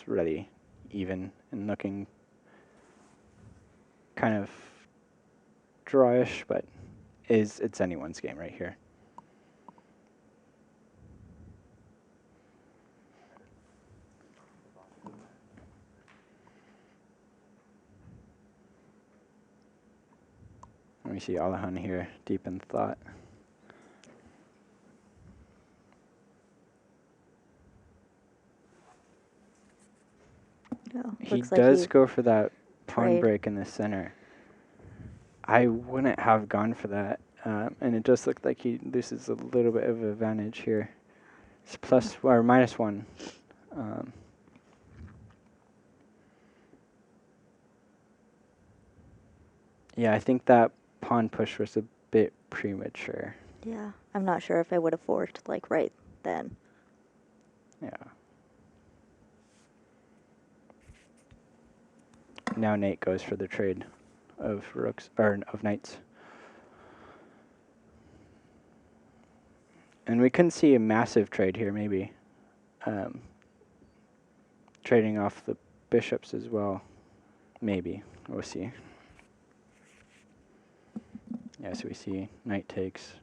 really even and looking kind of drawish, but it's anyone's game right here. We see Alikhan here, deep in thought. Oh, he looks like does go for that pawn trade. break in the center. I wouldn't have gone for that, and it just looked like he loses a little bit of advantage here. It's plus or -1. Yeah, I think that pawn push was a bit premature. Yeah, I'm not sure if I would have forked like right then. Yeah. Now Nate goes for the trade of rooks or of knights. And we couldn't see a massive trade here, maybe. Trading off the bishops as well. Maybe. We'll see. Yeah, so we see knight takes.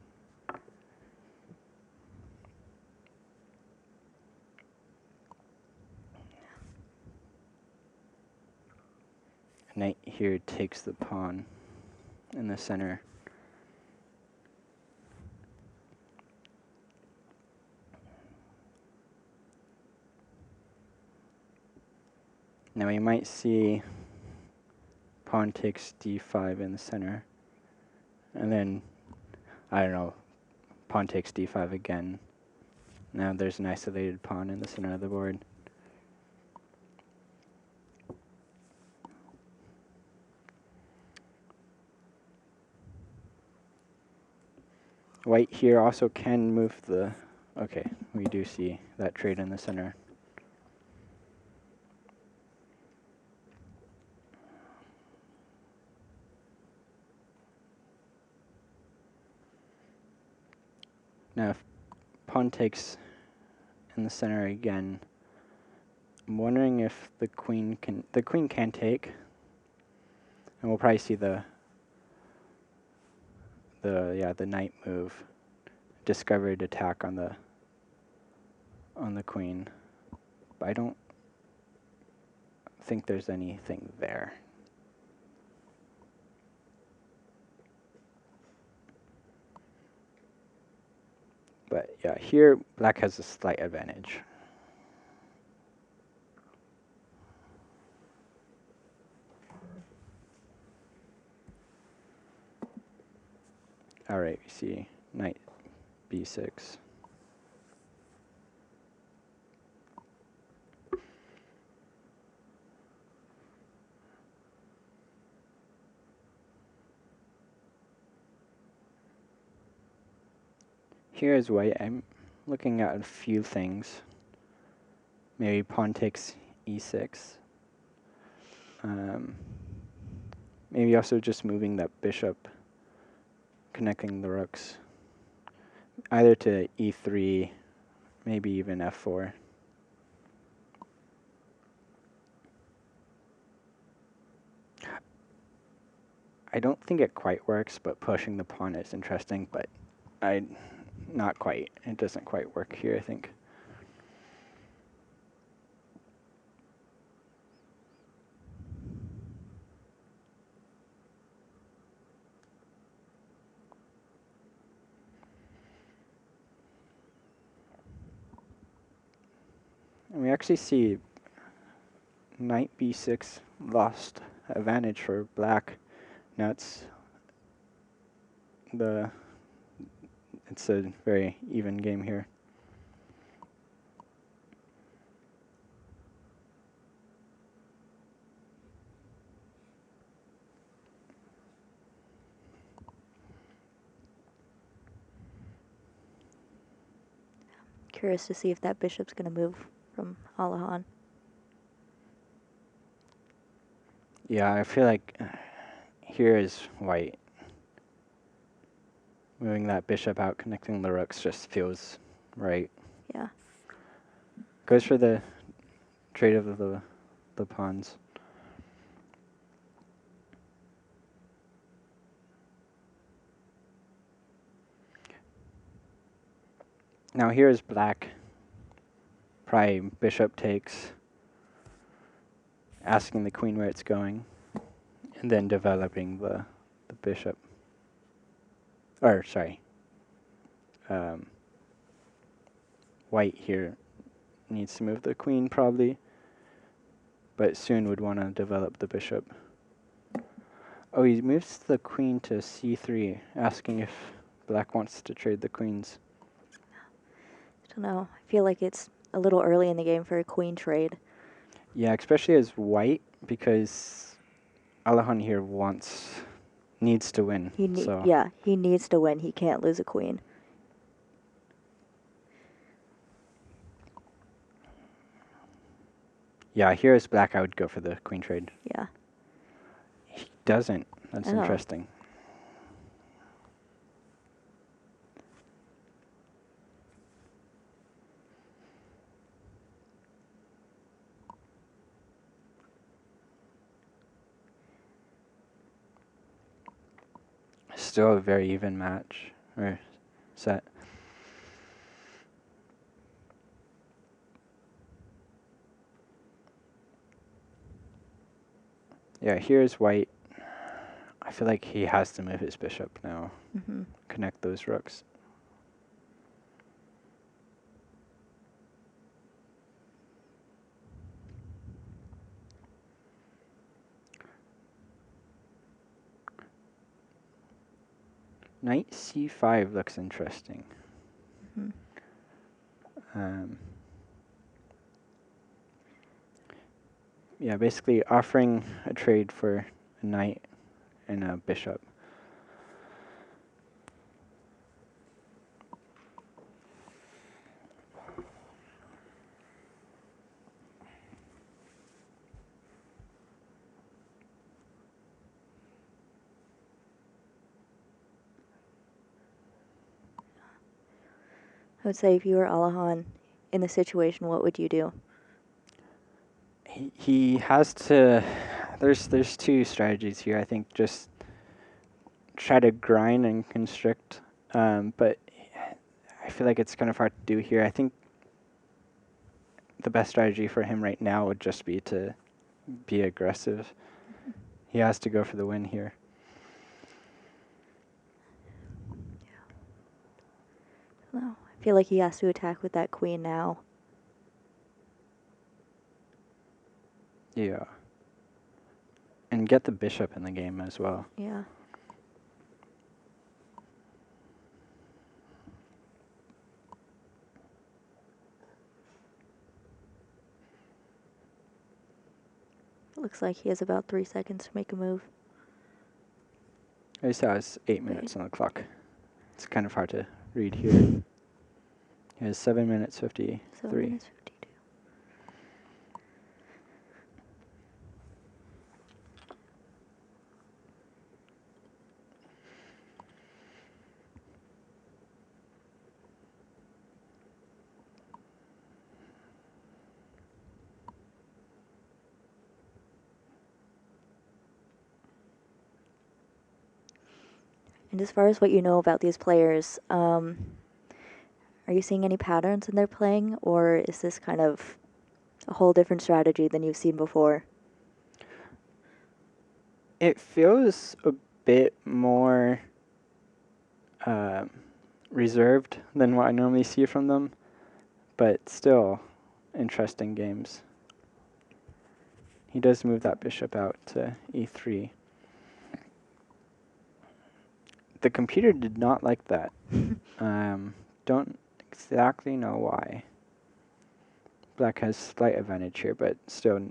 Knight here takes the pawn in the center. Now we might see pawn takes d5 in the center. And then, I don't know, pawn takes d5 again. Now there's an isolated pawn in the center of the board. White here also can move the... Okay, we do see that trade in the center. Now if pawn takes in the center again, I'm wondering if the queen can take, and we'll probably see the knight move, discovered attack on the queen, but I don't think there's anything there. Yeah, here black has a slight advantage. All right, we see knight b6. Here is white. I'm looking at a few things. Maybe pawn takes e6. Maybe also just moving that bishop, connecting the rooks. Either to e3, maybe even f4. I don't think it quite works, but pushing the pawn is interesting, but not quite. It doesn't quite work here, I think. And we actually see knight b6 lost advantage for black. Now it's a very even game here. Curious to see if that bishop's going to move from Alikhan. Yeah, I feel like here is white. Moving that bishop out, connecting the rooks just feels right. Yeah. Goes for the trade of the pawns. Now here is black. Probably bishop takes, asking the queen where it's going, and then developing the bishop. Or, sorry. White here needs to move the queen probably, but soon would want to develop the bishop. Oh, he moves the queen to c3, asking if black wants to trade the queens. I don't know. I feel like it's a little early in the game for a queen trade. Yeah, especially as white, because Alikhan here needs to win. Yeah, he needs to win. He can't lose a queen. Yeah, here is black. I would go for the queen trade. Yeah. He doesn't. That's interesting. Still a very even match, or set. Yeah, here's white. I feel like he has to move his bishop now. Mm-hmm. Connect those rooks. Knight c5 looks interesting. Mm-hmm. Yeah, basically offering a trade for a knight and a bishop. I would say if you were Alikhan in the situation, what would you do? He has to. There's two strategies here. I think just try to grind and constrict, but I feel like it's kind of hard to do here. I think the best strategy for him right now would just be to be aggressive. He has to go for the win here. No, I feel like he has to attack with that queen now. Yeah. And get the bishop in the game as well. Yeah. Looks like he has about 3 seconds to make a move. I saw it's 8 minutes on the clock. It's kind of hard to read here. He has 7 minutes 53. 7 minutes 52. And as far as what you know about these players, are you seeing any patterns in their playing, or is this kind of a whole different strategy than you've seen before? It feels a bit more reserved than what I normally see from them, but still interesting games. He does move that bishop out to e3. The computer did not like that. Don't exactly know why. Black has slight advantage here, but still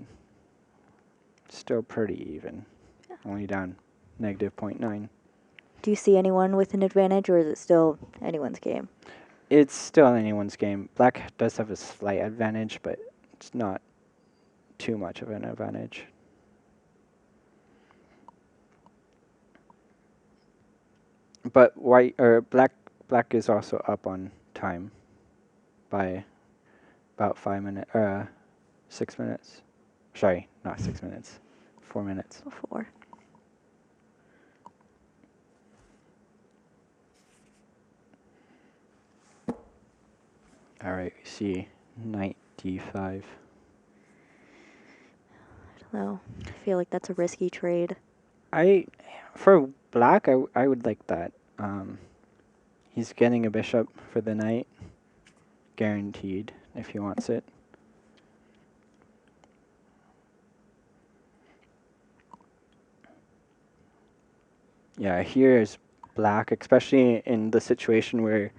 pretty even. Yeah. Only down -0.9. Do you see anyone with an advantage, or is it still anyone's game? It's still anyone's game. Black does have a slight advantage, but it's not too much of an advantage. But black is also up on time by about 5 minutes, 6 minutes. Sorry, not 6 minutes, 4 minutes. 4. All right, we see knight d5. I don't know. I feel like that's a risky trade. For black, I would like that. He's getting a bishop for the knight, guaranteed if he wants it. Yeah, here is black, especially in the situation where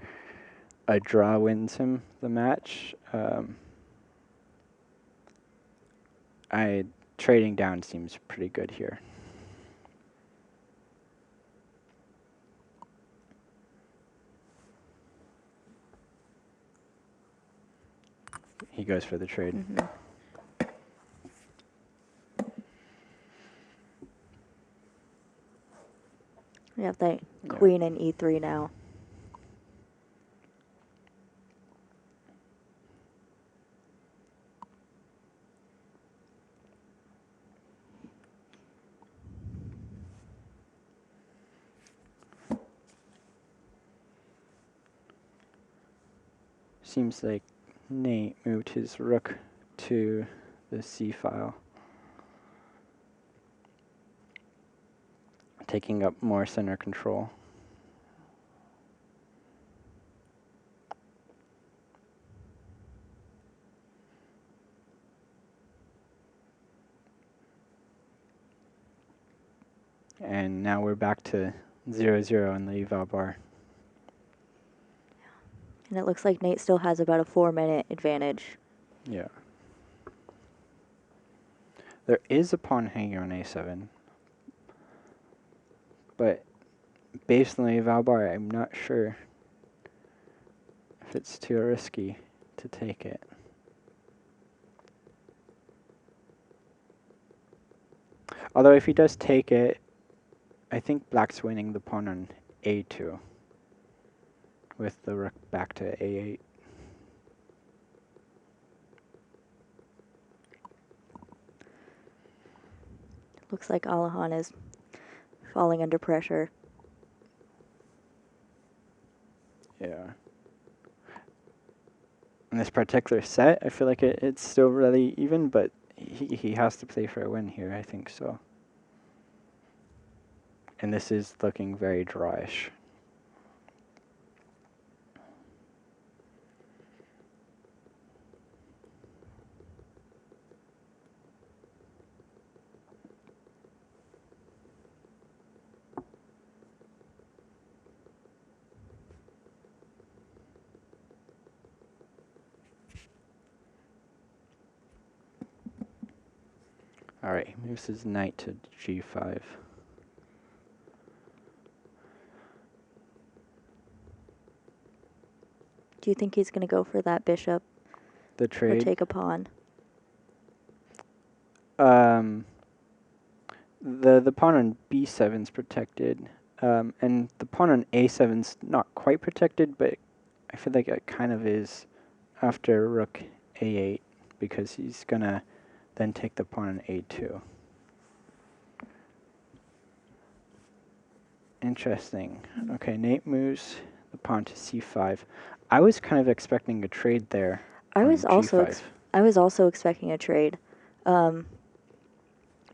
a draw wins him the match. Trading down seems pretty good here. He goes for the trade. Mm-hmm. We have that queen in e3 now. Seems like Nate moved his rook to the c file, taking up more center control. And now we're back to 0-0 in the eval bar. And it looks like Nate still has about a 4-minute advantage. Yeah. There is a pawn hanging on a7. But based on the eval bar, I'm not sure if it's too risky to take it. Although if he does take it, I think black's winning the pawn on a2 with the rook back to a8. Looks like Alikhan is falling under pressure. Yeah. In this particular set, I feel like it's still really even, but he has to play for a win here, I think so. And this is looking very drawish. All right, he moves his knight to g5. Do you think he's going to go for that bishop The or trade. take a pawn? The pawn on b7's protected, and the pawn on a7's not quite protected, but I feel like it kind of is after rook a8 because he's gonna then take the pawn on a2. Interesting. Okay, Nate moves the pawn to c5. I was kind of expecting a trade there. I on was also g5. I was also expecting a trade. I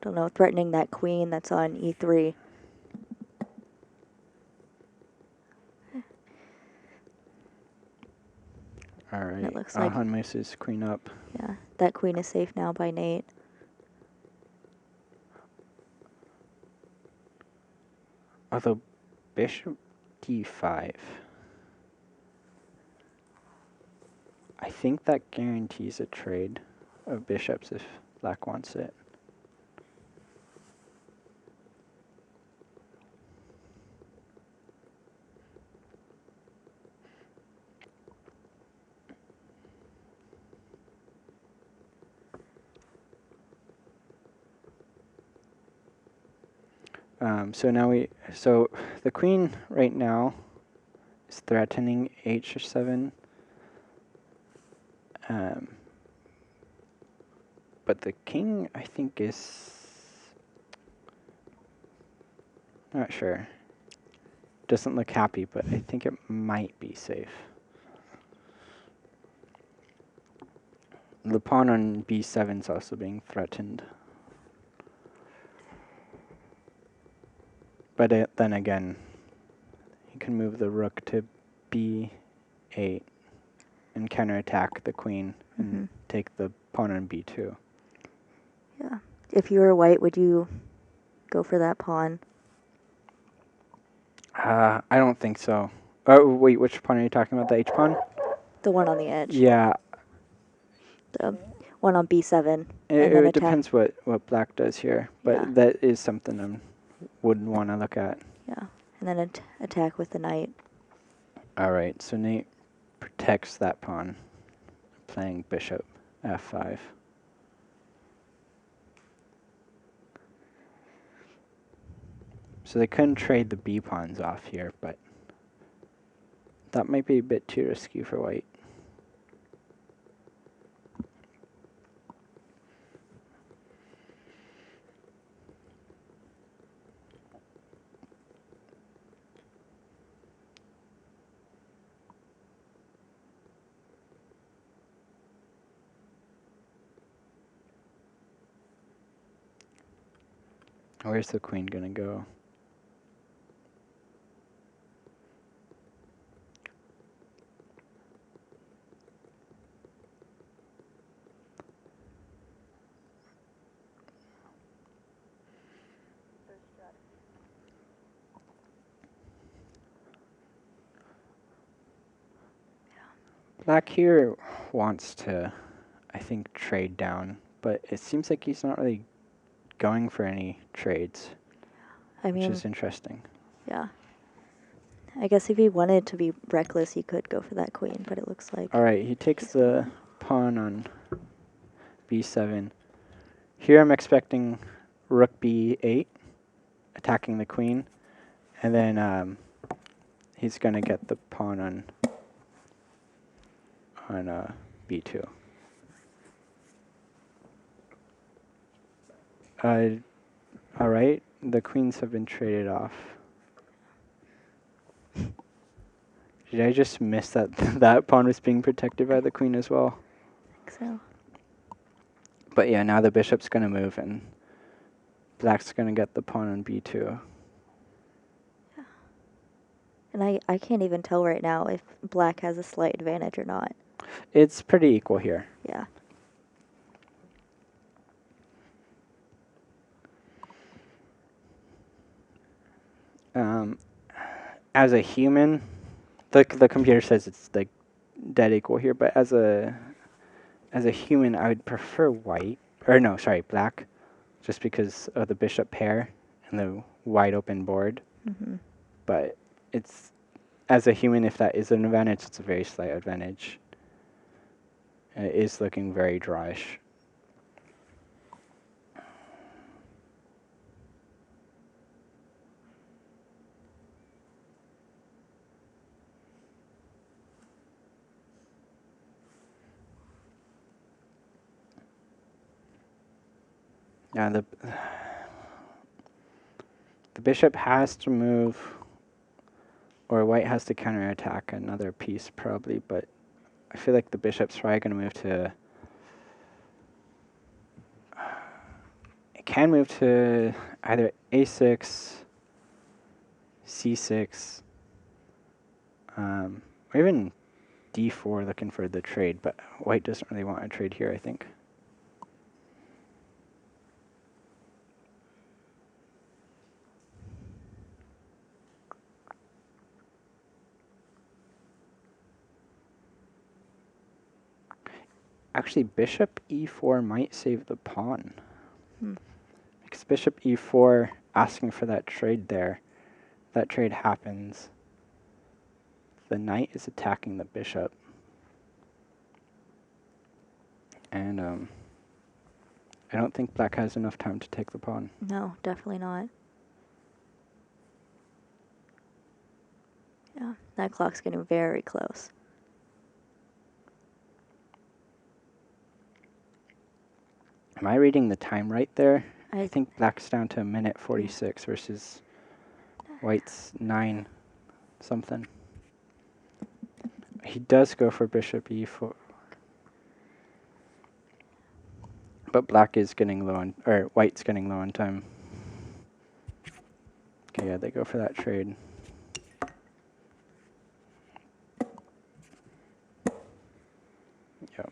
don't know, threatening that queen that's on e3. All right. It looks like- Alikhan moves his queen up. Yeah, that queen is safe now by Nate. Although bishop d5. I think that guarantees a trade of bishops if black wants it. So the queen right now is threatening h7. But the king, I think, is not sure. Doesn't look happy, but I think it might be safe. The pawn on b7 is also being threatened. But then again, he can move the rook to b8 and counterattack the queen and take the pawn on b2. Yeah. If you were white, would you go for that pawn? I don't think so. Oh, wait, which pawn are you talking about? The h-pawn? The one on the edge. Yeah. The one on b7. and It then attack. depends what black does here, but Yeah. that is something I would want to look at. Yeah. And then attack with the knight. All right, so Nate protects that pawn, playing bishop f5. So they couldn't trade the b pawns off here, but that might be a bit too risky for white. Where's the queen gonna go? Black here wants to, I think, trade down, but it seems like he's not really going for any trades, I mean, which is interesting. Yeah. I guess if he wanted to be reckless, he could go for that queen, but it looks like... All right, he takes the pawn on b7. Here I'm expecting rook b8, attacking the queen, and then he's going to get the pawn on b2. All right, the queens have been traded off. Did I just miss that that pawn was being protected by the queen as well? I think so. But yeah, now the bishop's going to move and black's going to get the pawn on b2. Yeah. And I can't even tell right now if black has a slight advantage or not. It's pretty equal here. Yeah. As a human, the computer says it's like dead equal here, but as a human, I would prefer white, or no, sorry, black. just because of the bishop pair and the wide open board. Mm-hmm. But it's, as a human, if that is an advantage, it's a very slight advantage. It is looking very drawish. Yeah, the bishop has to move, or white has to counterattack another piece probably, but I feel like the bishop's probably going to move to... It can move to either a6, c6, or even d4 looking for the trade, but white doesn't really want a trade here, I think. Actually, bishop e4 might save the pawn. Because bishop e4 asking for that trade there. That trade happens. The knight is attacking the bishop. And I don't think black has enough time to take the pawn. No, definitely not. Yeah, that clock's getting very close. Am I reading the time right there? I think black's down to a minute 46 versus white's 9 something. He does go for bishop e4. But black is getting low on, or white's getting low on time. Okay, yeah, they go for that trade. Yep.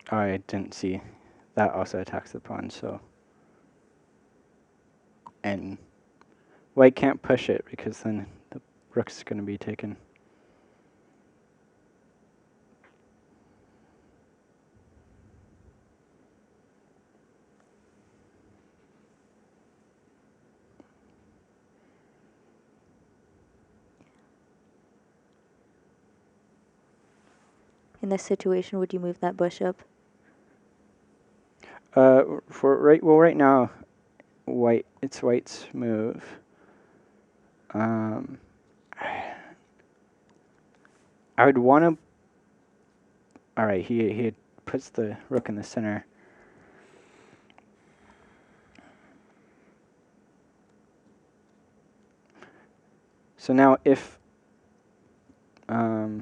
Oh, I didn't see. That also attacks the pawn, so. And white can't push it because then the rook's going to be taken. In this situation, would you move that bishop? Right now, it's white's move. I would want to. All right, he puts the rook in the center. So now if I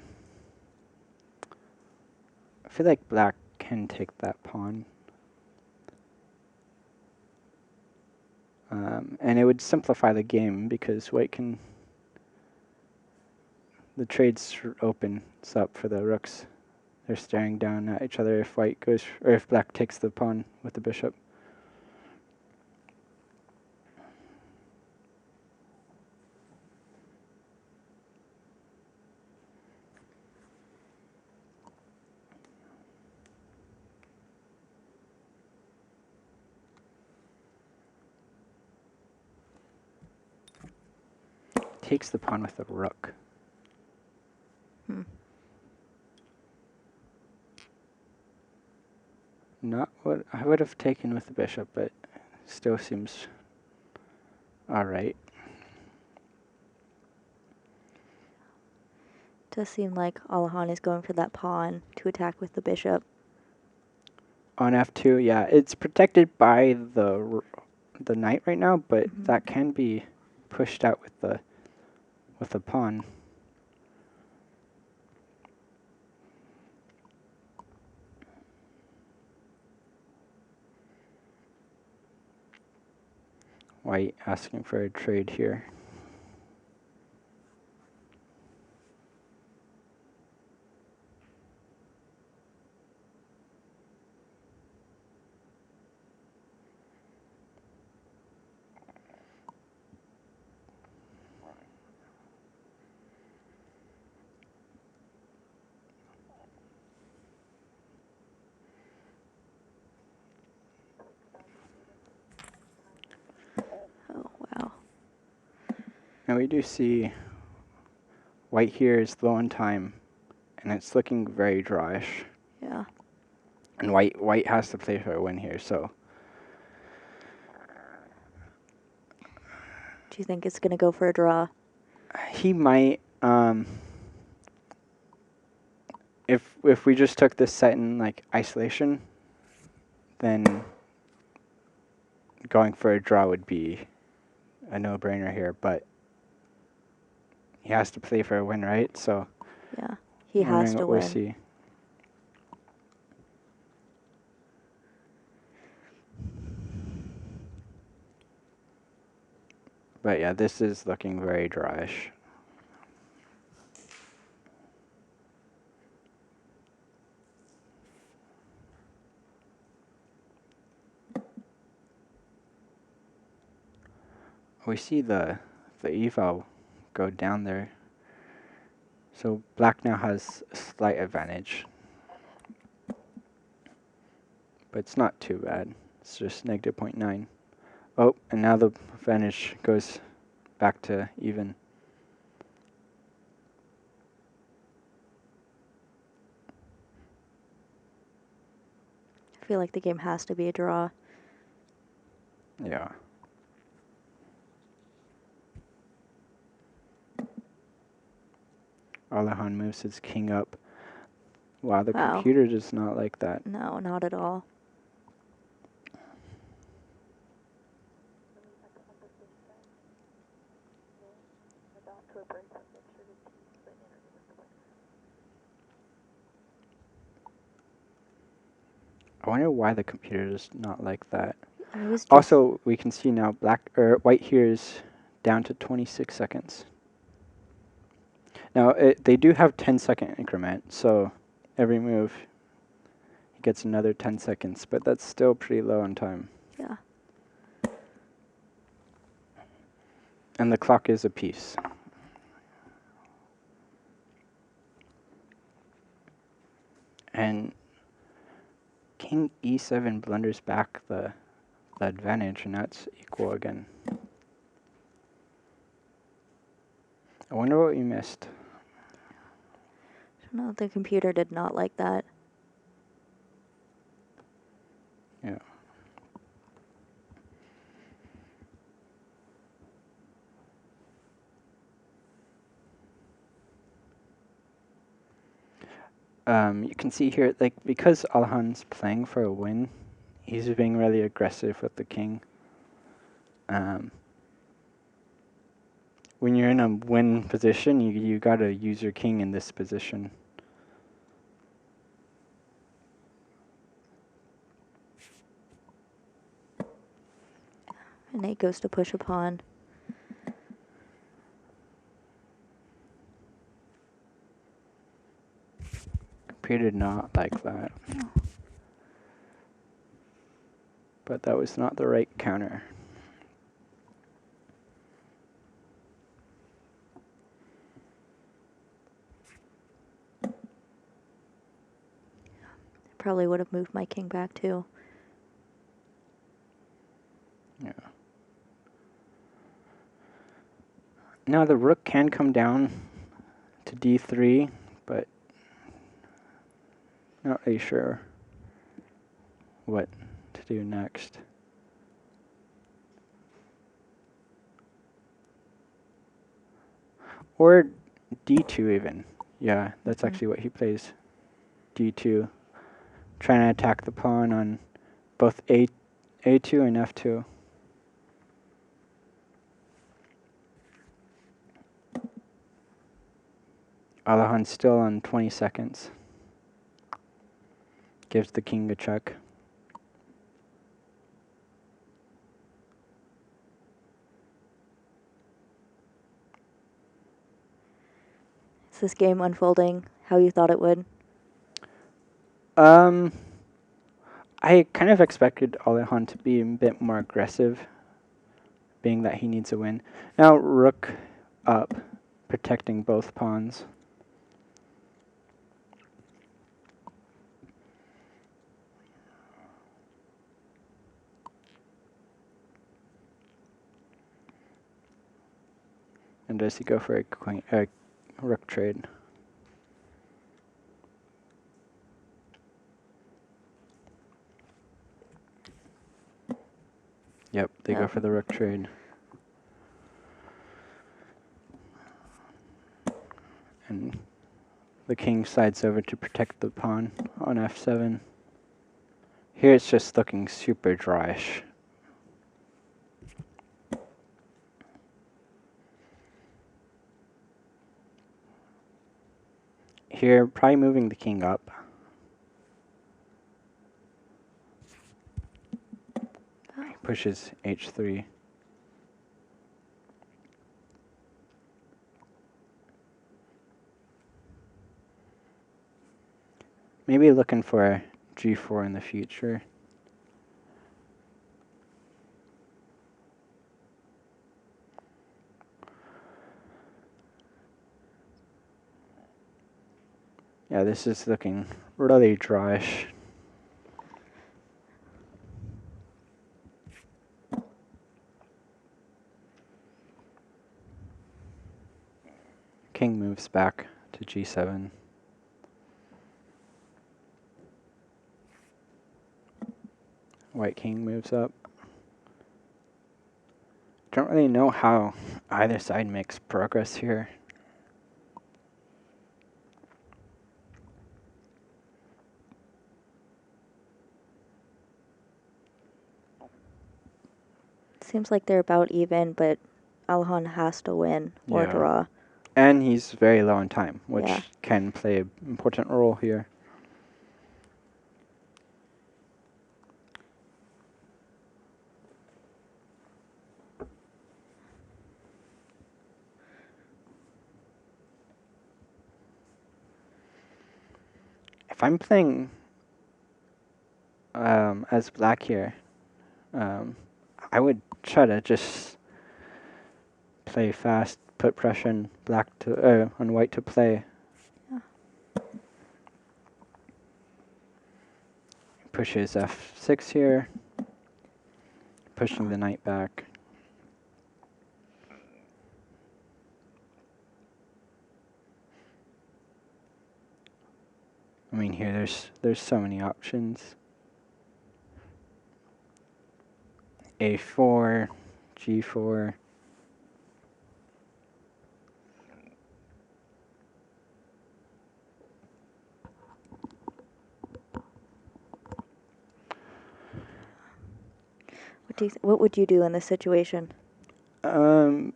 feel like black can take that pawn. And it would simplify the game because white can... The trade's open. It's up for the rooks. They're staring down at each other if white goes... Or if black takes the pawn with the bishop. Takes the pawn with the rook. Not what I would have taken with the bishop, but still seems alright. Does seem like Alikhan is going for that pawn to attack with the bishop. On f2, yeah, it's protected by the knight right now, but that can be pushed out with the pawn. White asking for a trade here. And we do see white here is low on time, and it's looking very drawish. Yeah. And white has to play for a win here, so. Do you think it's going to go for a draw? He might. If we just took this set in like isolation, then going for a draw would be a no-brainer here. But he has to play for a win, right? So yeah, he has to win. win. We'll see. But yeah, this is looking very drawish. We see the eval go down there. So black now has a slight advantage. But it's not too bad. It's just negative 0.9. Oh, and now the advantage goes back to even. I feel like the game has to be a draw. Yeah. Alikhan moves his king up. Wow, the computer does not like that. No, not at all. I wonder why the computer does not like that. Also, we can see now white here is down to 26 seconds. Now, they do have 10-second increment, so every move he gets another 10 seconds, but that's still pretty low on time. Yeah. And the clock is a piece. And King E7 blunders back the advantage, and that's equal again. I wonder what we missed. I don't know, the computer did not like that. Yeah. You can see here, like, because Alikhan's playing for a win, he's being really aggressive with the king. When you're in a win position, you gotta use your king in this position. And Nate goes to push a pawn. Computer did not like that. No. But that was not the right counter. Probably would have moved my king back too. Yeah. Now the rook can come down to d3, but not really sure what to do next. Or d2 even. Yeah, that's actually what he plays. d2. Trying to attack the pawn on both a2 and f2. Alikhan's still on 20 seconds. Gives the king a check. Is this game unfolding how you thought it would? I kind of expected Alikhan to be a bit more aggressive, being that he needs a win. Now rook up, protecting both pawns. And does he go for a queen, rook trade? Yep, they go for the rook trade. And the king slides over to protect the pawn on f7. Here it's just looking super dryish. Here, probably moving the king up. Pushes h3. Maybe looking for a g4 in the future. Yeah, this is looking really dryish. King moves back to g7. White king moves up. Don't really know how either side makes progress here. Seems like they're about even, but Alikhan has to win or draw. And he's very low on time, which Yeah. can play an important role here. If I'm playing as black here, I would try to just play fast, put pressure on black to on white to play. Yeah. Pushes f6 here, pushing the knight back. I mean, here there's so many options. A4, G4. What would you do in this situation? Playing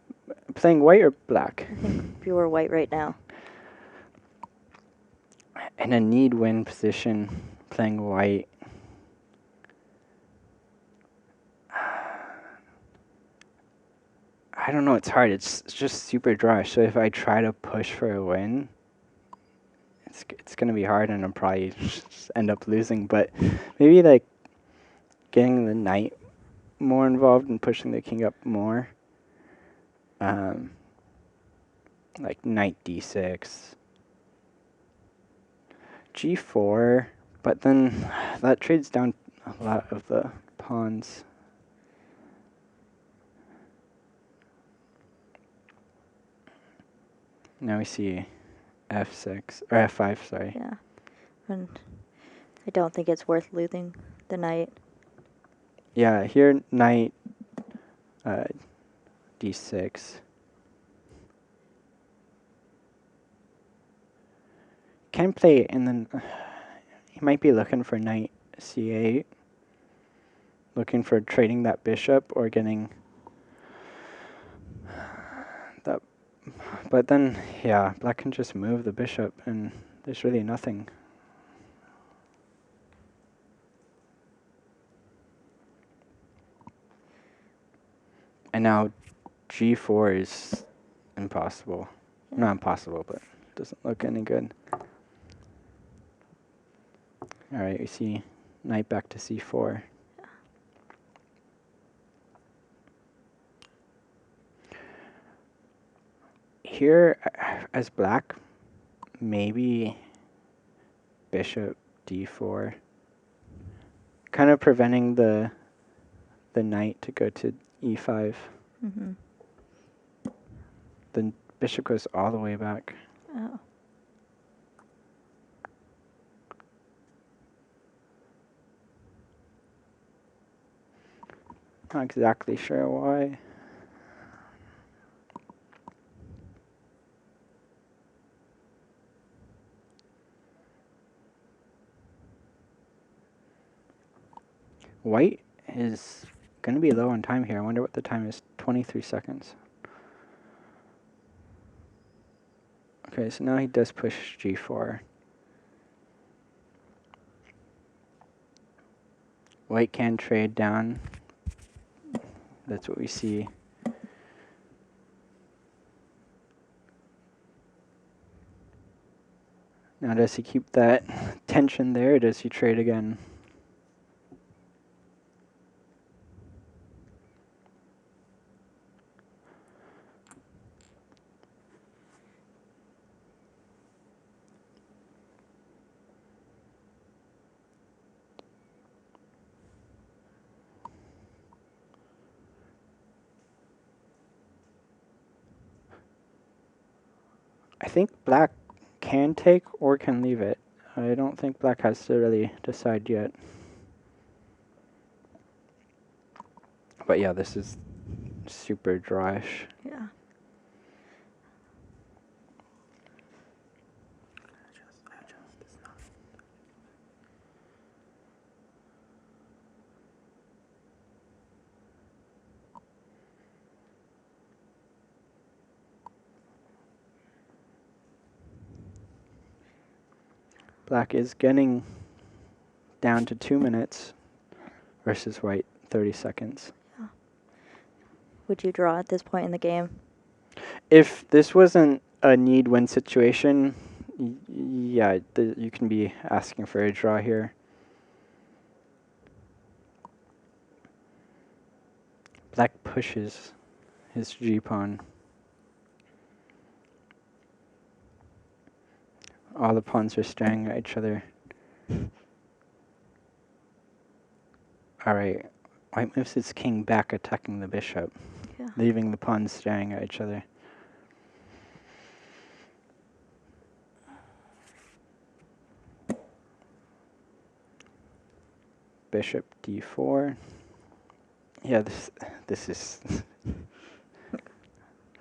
white or black? I think if you were white right now. In a need-win position, playing white. I don't know, it's hard. It's just super dry. So if I try to push for a win, it's going to be hard and I'll probably just end up losing. But maybe like getting the knight more involved and pushing the king up more. Like knight d6. G4, but then that trades down a lot of the pawns. Now we see f6, or f5, sorry. Yeah. And I don't think it's worth losing the knight. Yeah, here knight d6. Can play, and then he might be looking for knight c8. Looking for trading that bishop or getting that. But then, yeah, black can just move the bishop and there's really nothing. And now g4 is impossible. Yeah. Not impossible, but doesn't look any good. Alright, we see knight back to c4. Here, as black, maybe bishop d4. Kind of preventing the knight to go to e5. Mm-hmm. The bishop goes all the way back. Oh. Not exactly sure why. White is going to be low on time here. I wonder what the time is. 23 seconds. Okay, so now he does push g4. White can trade down. That's what we see. Now does he keep that tension there, or does he trade again? I think black can take or can leave it. I don't think black has to really decide yet. But yeah, this is super drawish. Yeah. Black is getting down to 2 minutes versus white 30 seconds. Yeah. Would you draw at this point in the game? If this wasn't a need-win situation, yeah, you can be asking for a draw here. Black pushes his g-pawn. All the pawns are staring at each other. Alright, white moves its king back, attacking the bishop, leaving the pawns staring at each other. Bishop d4. Yeah, this is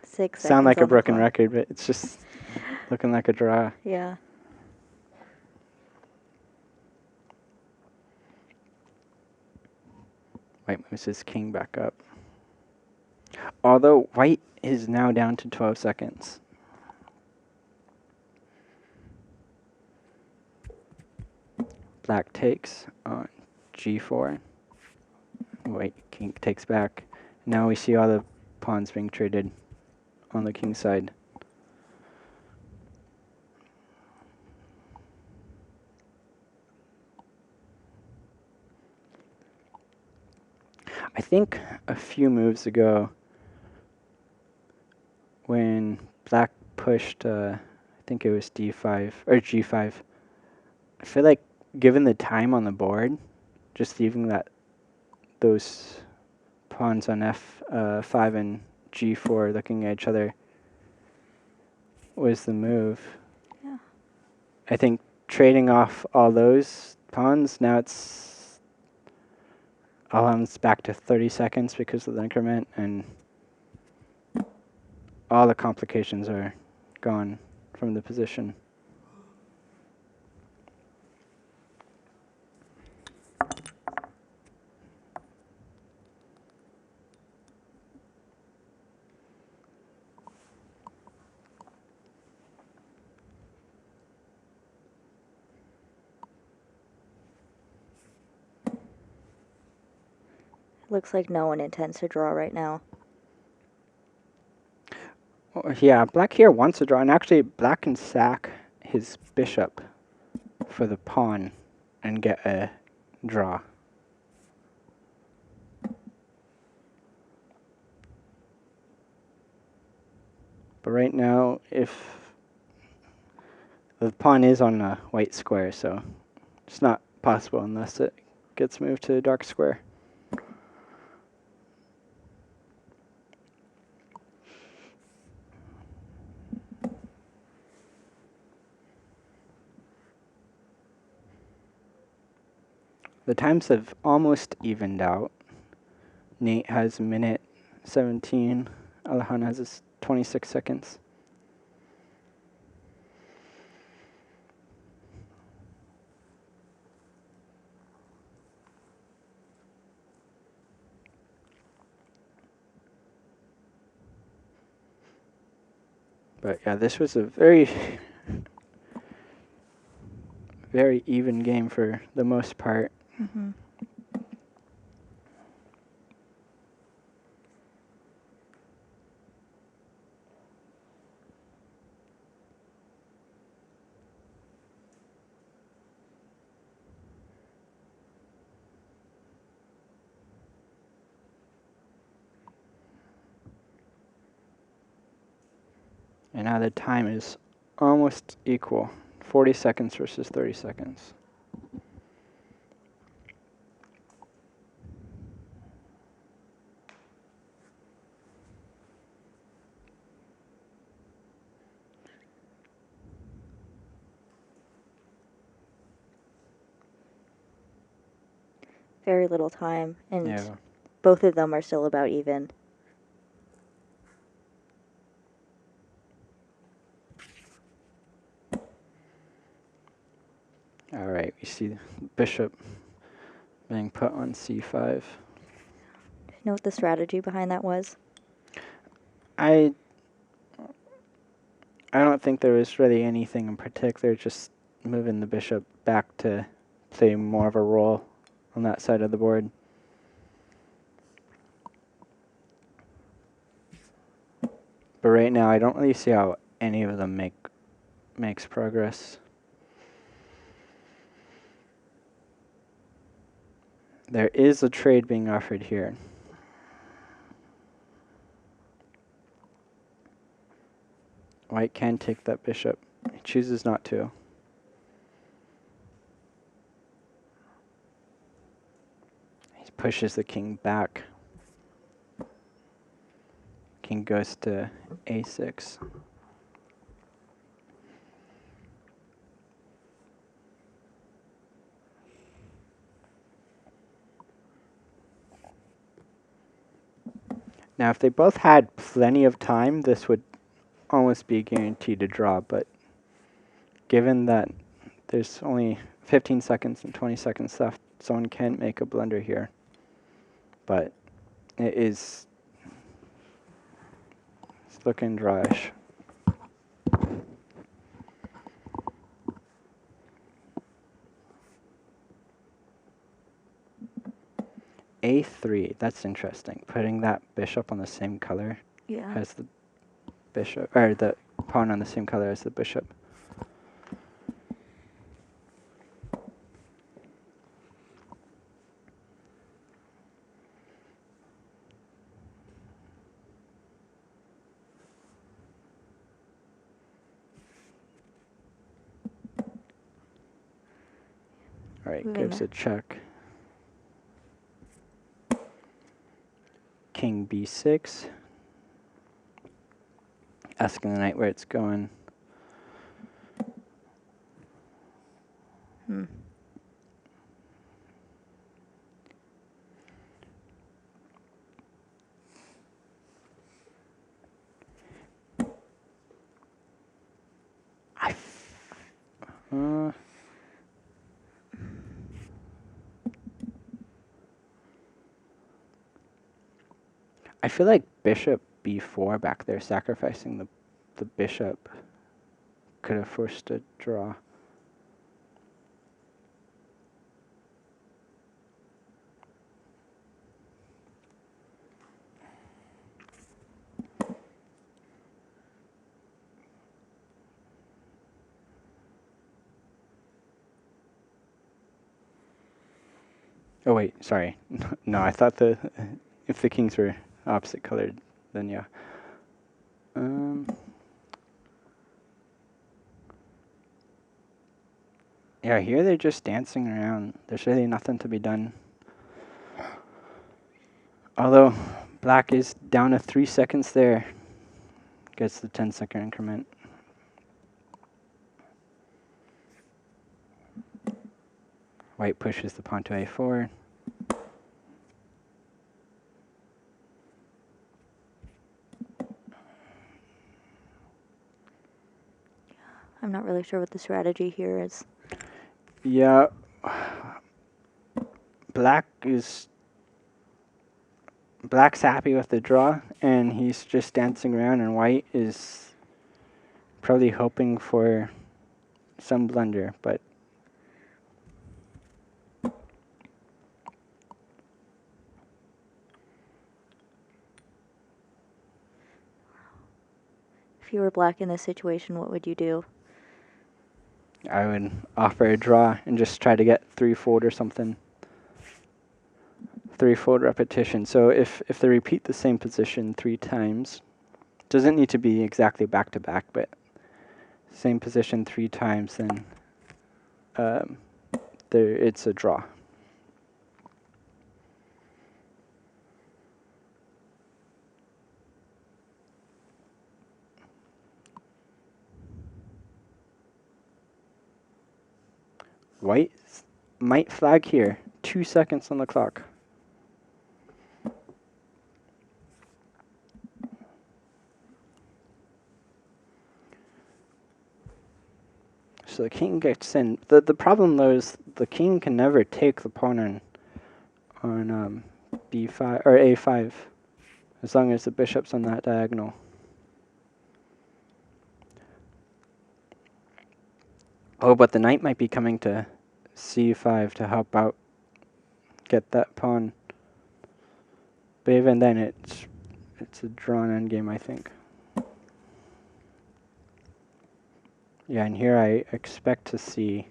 6 sound like a seconds on the broken clock. record, but it's just looking like a draw. Yeah. White moves his king back up. Although white is now down to 12 seconds. Black takes on g4. White king takes back. Now we see all the pawns being traded on the king side. I think a few moves ago, when black pushed, I think it was d5 or g5, I feel like given the time on the board, just leaving those pawns on f5 and g4 looking at each other was the move. Yeah. I think trading off all those pawns, now it's back to 30 seconds because of the increment, and all the complications are gone from the position. Looks like no one intends to draw right now. Yeah, black here wants to draw, and actually black can sack his bishop for the pawn and get a draw. But right now, if the pawn is on a white square, so it's not possible unless it gets moved to a dark square. The times have almost evened out. Nate has a minute 17. Alikhan has 26 seconds. But yeah, this was a very, very even game for the most part. Mm-hmm. And now the time is almost equal. 40 seconds versus 30 seconds. Very little time, and Yeah. both of them are still about even. All right, we see bishop being put on c5. Do you know what the strategy behind that was? I don't think there was really anything in particular, just moving the bishop back to play more of a role on that side of the board. But right now, I don't really see how any of them makes progress. There is a trade being offered here. White can take that bishop. He chooses not to. He pushes the king back. King goes to a6. Now, if they both had plenty of time, this would almost be guaranteed to draw, but given that there's only 15 seconds and 20 seconds left, someone can make a blunder here. But it's looking drawish. A3, that's interesting. Putting that bishop on the same color as the bishop, or the pawn on the same color as the bishop. All right, gives a check. King b6. Asking the knight where it's going. I feel like bishop b4 back there, sacrificing the bishop, could have forced a draw. Oh wait, sorry. No, I thought if the kings were opposite colored, then yeah. Yeah, here they're just dancing around. There's really nothing to be done. Although black is down to 3 seconds there. Gets the 10-second increment. White pushes the pawn to a4. I'm not really sure what the strategy here is. Yeah. Black's happy with the draw, and he's just dancing around, and white is probably hoping for some blunder, but If you were black in this situation, what would you do? I would offer a draw and just try to get threefold or something. Threefold repetition. So if they repeat the same position 3 times, doesn't need to be exactly back to back, but same position 3 times, then it's a draw. White might flag here. 2 seconds on the clock. So the king gets in. The problem though is the king can never take the pawn on b5 or a5, as long as the bishop's on that diagonal. Oh, but the knight might be coming to c5 to help out, get that pawn. But even then, it's a drawn endgame, I think. Yeah, and here I expect to see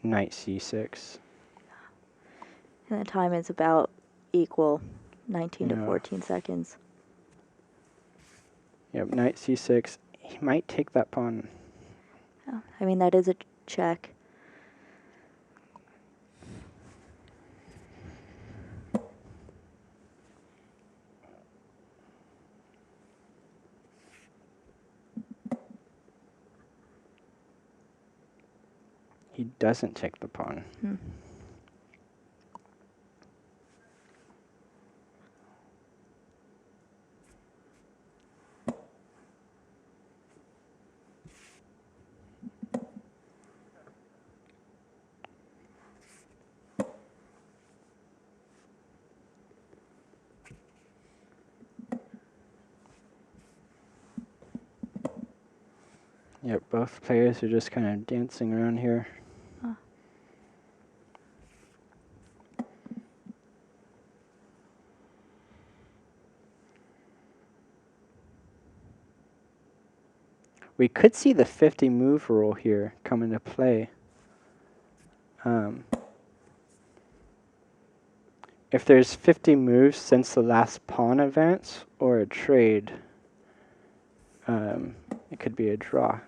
knight c6. And the time is about equal, 19 to 14 seconds. Yep, knight c6. He might take that pawn. Oh, I mean, that is a check. He doesn't take the pawn. Yep, both players are just kind of dancing around here. We could see the 50 move rule here come into play. If there's 50 moves since the last pawn advance or a trade, it could be a draw.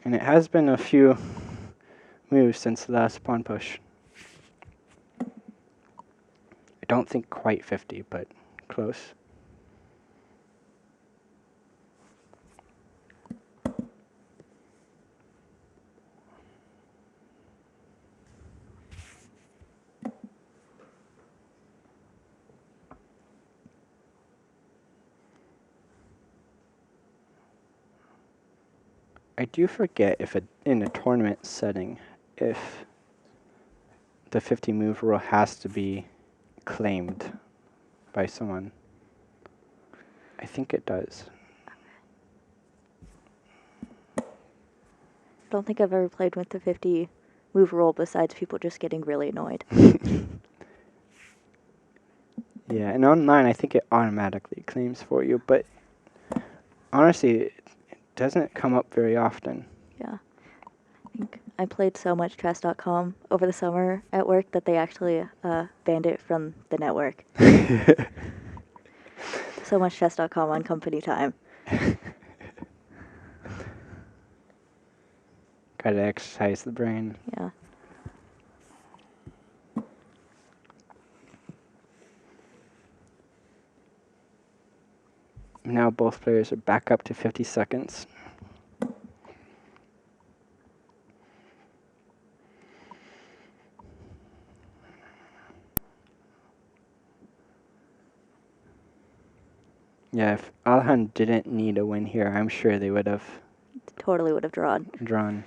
And it has been a few moves since the last pawn push. I don't think quite 50, but close. I do forget if in a tournament setting, if the 50 move rule has to be claimed by someone. I think it does. I don't think I've ever played with the 50 move rule besides people just getting really annoyed. Yeah, and online I think it automatically claims for you, but honestly, it doesn't come up very often. Yeah. I think I played so much chess.com over the summer at work that they actually banned it from the network. So much chess.com on company time. Gotta exercise the brain. Yeah. Now both players are back up to 50 seconds. Yeah, if Alikhan didn't need a win here, I'm sure they would have Totally would have drawn. drawn.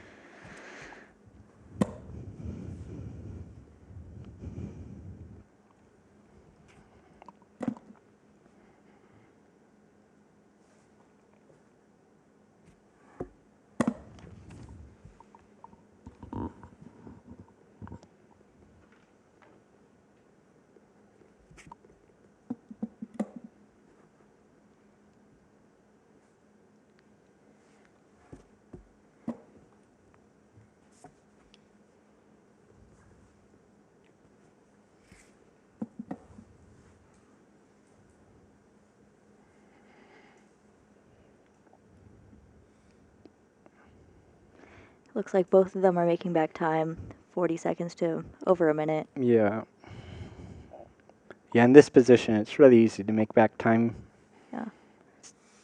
Looks like both of them are making back time. 40 seconds to over a minute. Yeah. Yeah, in this position, it's really easy to make back time. Yeah.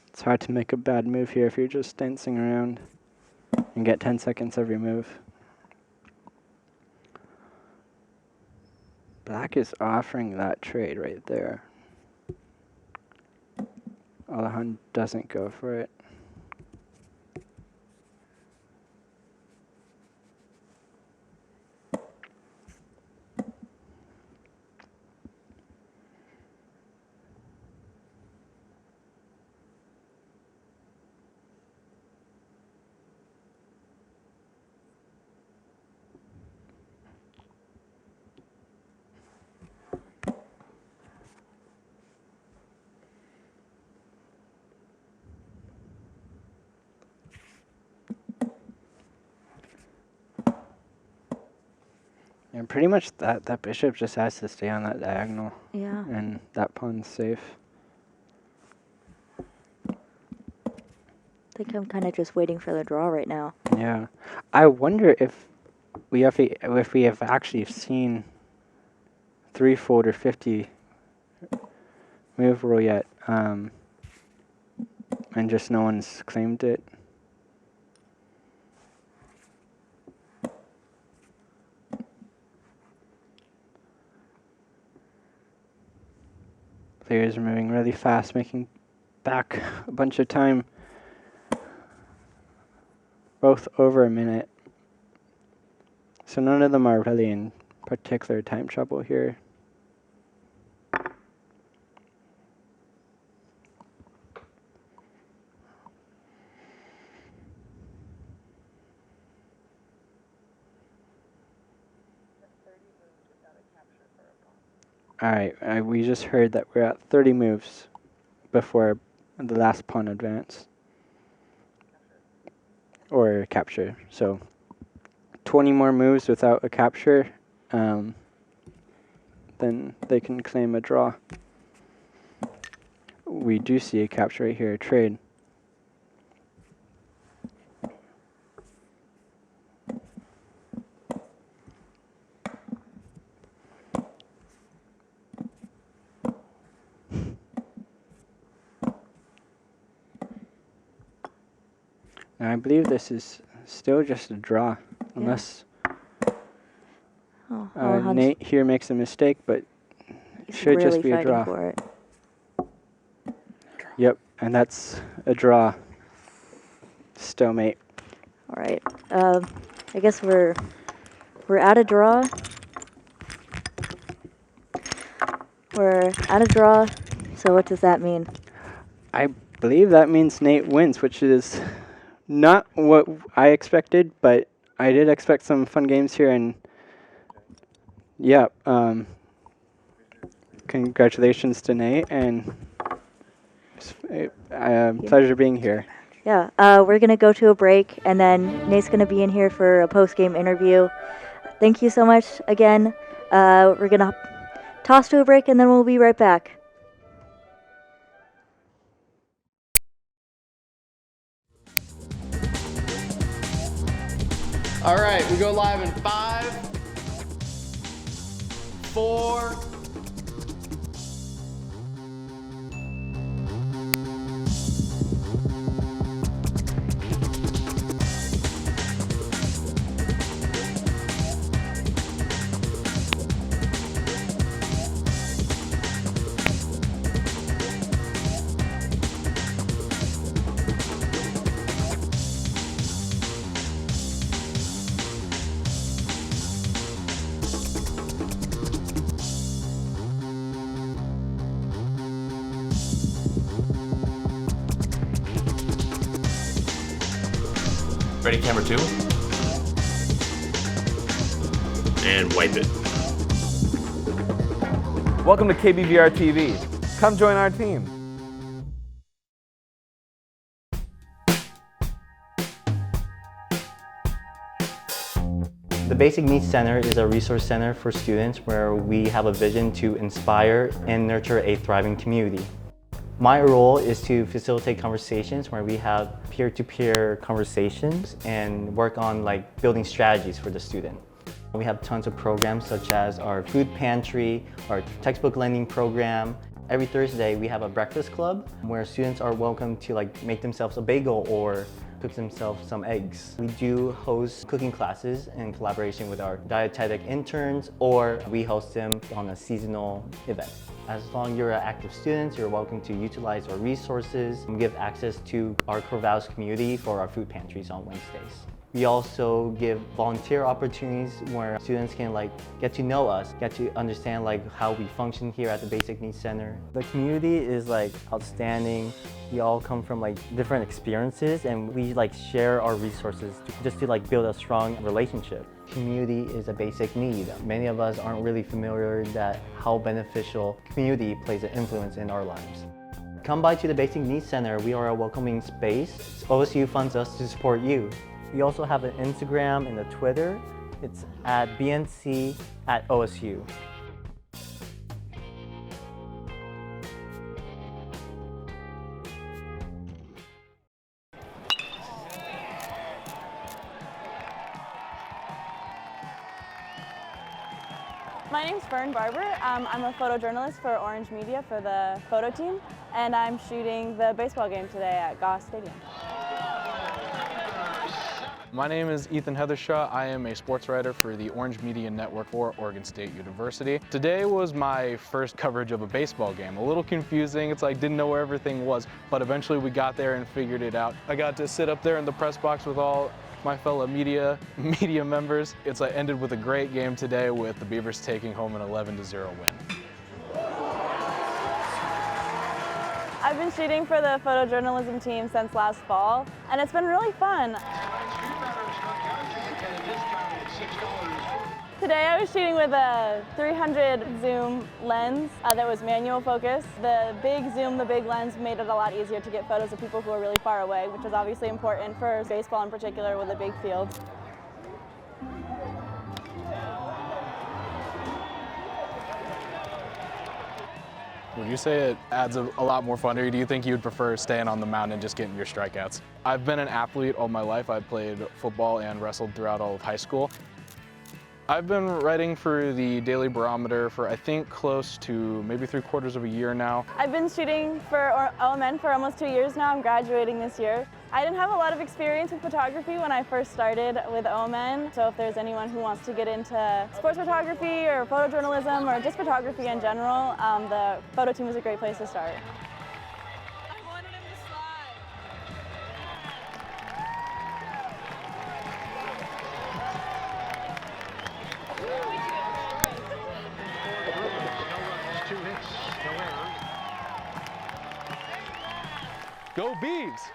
It's hard to make a bad move here if you're just dancing around and get 10 seconds every move. Black is offering that trade right there. Alikhan doesn't go for it. And pretty much that bishop just has to stay on that diagonal. Yeah. And that pawn's safe. I think I'm kind of just waiting for the draw right now. Yeah. I wonder if we have actually seen threefold or 50 move rule yet. And just no one's claimed it. Players are moving really fast, making back a bunch of time. Both over a minute. So none of them are really in particular time trouble here. Alright, we just heard that we're at 30 moves before the last pawn advance. Or capture. So 20 more moves without a capture, then they can claim a draw. We do see a capture right here, a trade. Now I believe this is still just a draw, unless Nate here makes a mistake, but it should really just be a draw. For it. Yep, and that's a draw. Stalemate. All right. I guess we're at a draw. We're at a draw. So what does that mean? I believe that means Nate wins, which is not what I expected, but I did expect some fun games here, and yeah, congratulations to Nate, and pleasure being here. Yeah, we're going to go to a break, and then Nate's going to be in here for a post-game interview. Thank you so much again. We're going to toss to a break, and then we'll be right back. All right, we go live in 5, 4, Ready, camera 2. And wipe it. Welcome to KBVR TV. Come join our team. The Basic Needs Center is a resource center for students where we have a vision to inspire and nurture a thriving community. My role is to facilitate conversations where we have peer-to-peer conversations and work on building strategies for the student. We have tons of programs such as our food pantry, our textbook lending program. Every Thursday we have a breakfast club where students are welcome to make themselves a bagel or cook themselves some eggs. We do host cooking classes in collaboration with our dietetic interns, or we host them on a seasonal event. As long as you're an active student, you're welcome to utilize our resources and give access to our core values community for our food pantries on Wednesdays. We also give volunteer opportunities where students can get to know us, get to understand how we function here at the Basic Needs Center. The community is outstanding. We all come from different experiences, and we share our resources just to build a strong relationship. Community is a basic need. Many of us aren't really familiar that how beneficial community plays an influence in our lives. Come by to the Basic Needs Center. We are a welcoming space. OSU funds us to support you. We also have an Instagram and a Twitter. It's at BNC@OSU. My name's Brynn. I'm a photojournalist for Orange Media for the photo team, and I'm shooting the baseball game today at Goss Stadium. My name is Ethan Heathershaw. I am a sports writer for the Orange Media Network for Oregon State University. Today was my first coverage of a baseball game. A little confusing. It's didn't know where everything was, but eventually we got there and figured it out. I got to sit up there in the press box with all my fellow media members. It's ended with a great game today with the Beavers taking home an 11-0 win. I've been shooting for the photojournalism team since last fall, and it's been really fun. Today I was shooting with a 300 zoom lens that was manual focus. The big zoom, the big lens made it a lot easier to get photos of people who are really far away, which is obviously important for baseball in particular with a big field. Would you say it adds a lot more fun, or do you think you'd prefer staying on the mound and just getting your strikeouts? I've been an athlete all my life. I played football and wrestled throughout all of high school. I've been writing for the Daily Barometer for I think close to maybe 3/4 of a year now. I've been shooting for OMN for almost 2 years now. I'm graduating this year. I didn't have a lot of experience with photography when I first started with OMN, so if there's anyone who wants to get into sports photography or photojournalism or just photography in general, the photo team is a great place to start. Go Beavs!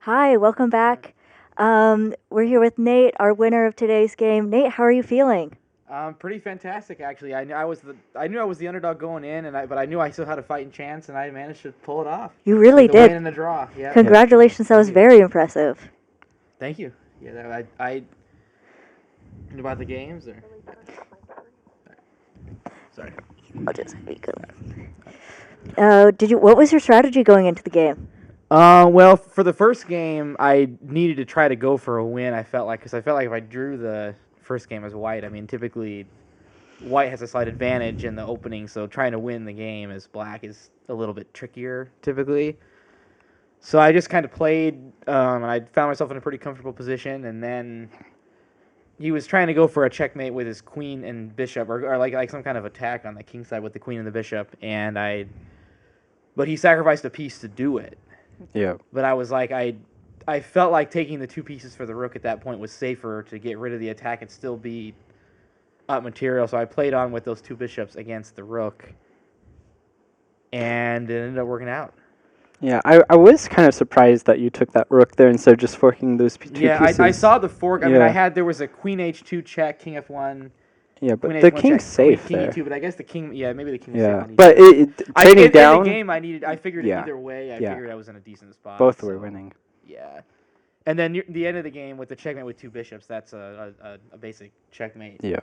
Hi, welcome back. We're here with Nate, our winner of today's game. Nate, how are you feeling? Pretty fantastic, actually. I knew I was the underdog going in, but I knew I still had a fighting chance, and I managed to pull it off. You really the did. Win and the draw. Yeah. Congratulations, that was very impressive. Thank you. Yeah, I about the games or. Sorry. I'll just be good. What was your strategy going into the game? Well, for the first game, I needed to try to go for a win. Because I felt like if I drew the first game as white, I mean, typically white has a slight advantage in the opening, so trying to win the game as black is a little bit trickier typically. So I just kind of played, and I found myself in a pretty comfortable position, and then he was trying to go for a checkmate with his queen and bishop, or like some kind of attack on the king side with the queen and the bishop, but he sacrificed a piece to do it. Yeah. But I was like, I felt like taking the 2 pieces for the rook at that point was safer to get rid of the attack and still be up material, so I played on with those 2 bishops against the rook, and it ended up working out. Yeah, I was kind of surprised that you took that rook there instead of just forking those 2 pieces. Yeah, I saw the fork. I mean, there was a queen h2 check, king f1. Yeah, but the king's safe king there. e2, but I guess the king, maybe the king. Yeah, but trading down. In the game, I figured either way. I figured I was in a decent spot. Both were winning. Yeah, and then the end of the game with the checkmate with 2 bishops. That's a basic checkmate. Yeah,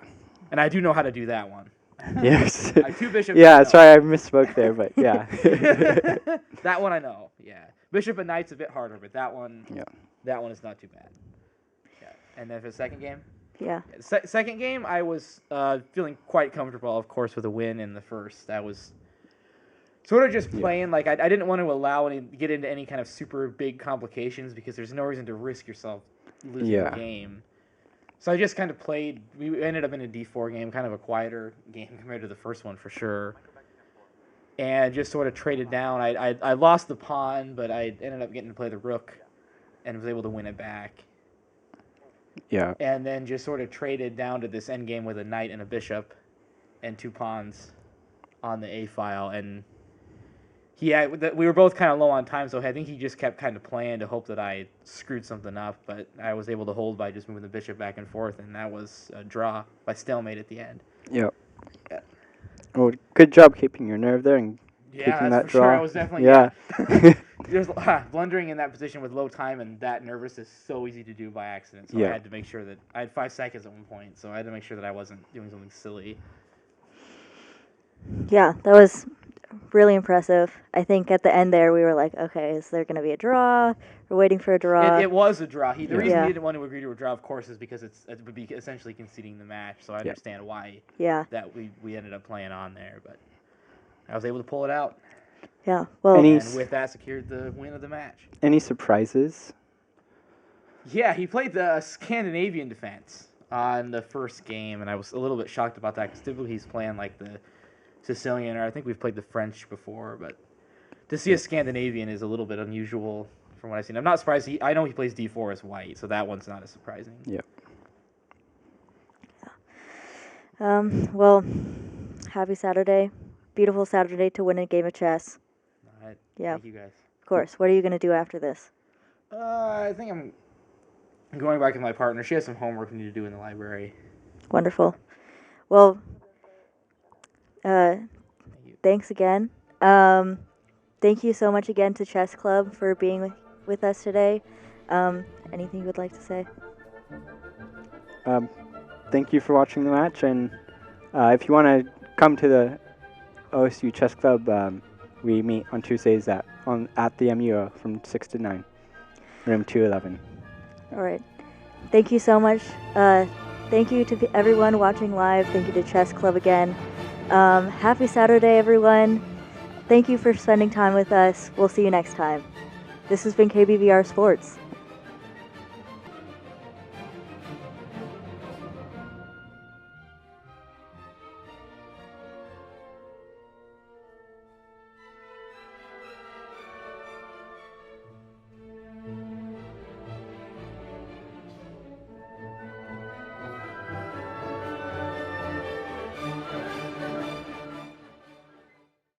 and I do know how to do that one. Yes. 2 bishops. Yeah, sorry, I misspoke there, but yeah. That one I know. Yeah, bishop and knight's a bit harder, but that one. Yeah. That one is not too bad. Yeah, and then for the second game. Yeah. Second game, I was feeling quite comfortable, of course, with a win in the first. I was sort of just playing like I didn't want to get into any kind of super big complications because there's no reason to risk yourself losing the game. So I just kind of played. We ended up in a d4 game, kind of a quieter game compared to the first one for sure. And just sort of traded down. I lost the pawn, but I ended up getting to play the rook and was able to win it back. Yeah. And then just sort of traded down to this endgame with a knight and a bishop and 2 pawns on the A file. And we were both kind of low on time, so I think he just kept kind of playing to hope that I screwed something up. But I was able to hold by just moving the bishop back and forth, and that was a draw by stalemate at the end. Yep. Yeah. Well, good job keeping your nerve there and taking that for draw. Sure. I was definitely There's blundering in that position with low time and that nervous is so easy to do by accident. So I had to make sure that I had 5 seconds at one point, so I had to make sure that I wasn't doing something silly. Yeah, that was really impressive. I think at the end there we were like, okay, is there going to be a draw? We're waiting for a draw. It was a draw. The reason he didn't want to agree to a draw, of course, is because it would be essentially conceding the match. So I understand why that we ended up playing on there, but I was able to pull it out. Yeah, well, and with that secured the win of the match. Any surprises? Yeah, he played the Scandinavian defense on the first game, and I was a little bit shocked about that because typically he's playing like the Sicilian, or I think we've played the French before, but to see a Scandinavian is a little bit unusual from what I've seen. I'm not surprised. I know he plays d4 as white, so that one's not as surprising. Yeah. Well, happy Saturday. Beautiful Saturday to win a game of chess. All right. Yeah. Thank you guys. Of course. What are you going to do after this? I think I'm going back with my partner. She has some homework we need to do in the library. Wonderful. Well, thanks again. Thank you so much again to Chess Club for being with us today. Anything you would like to say? Thank you for watching the match, and if you want to come to the OSU Chess Club, we meet on Tuesdays at the MU from 6 to 9, room 211. All right. Thank you so much. Thank you to everyone watching live. Thank you to Chess Club again. Happy Saturday, everyone. Thank you for spending time with us. We'll see you next time. This has been KBVR Sports.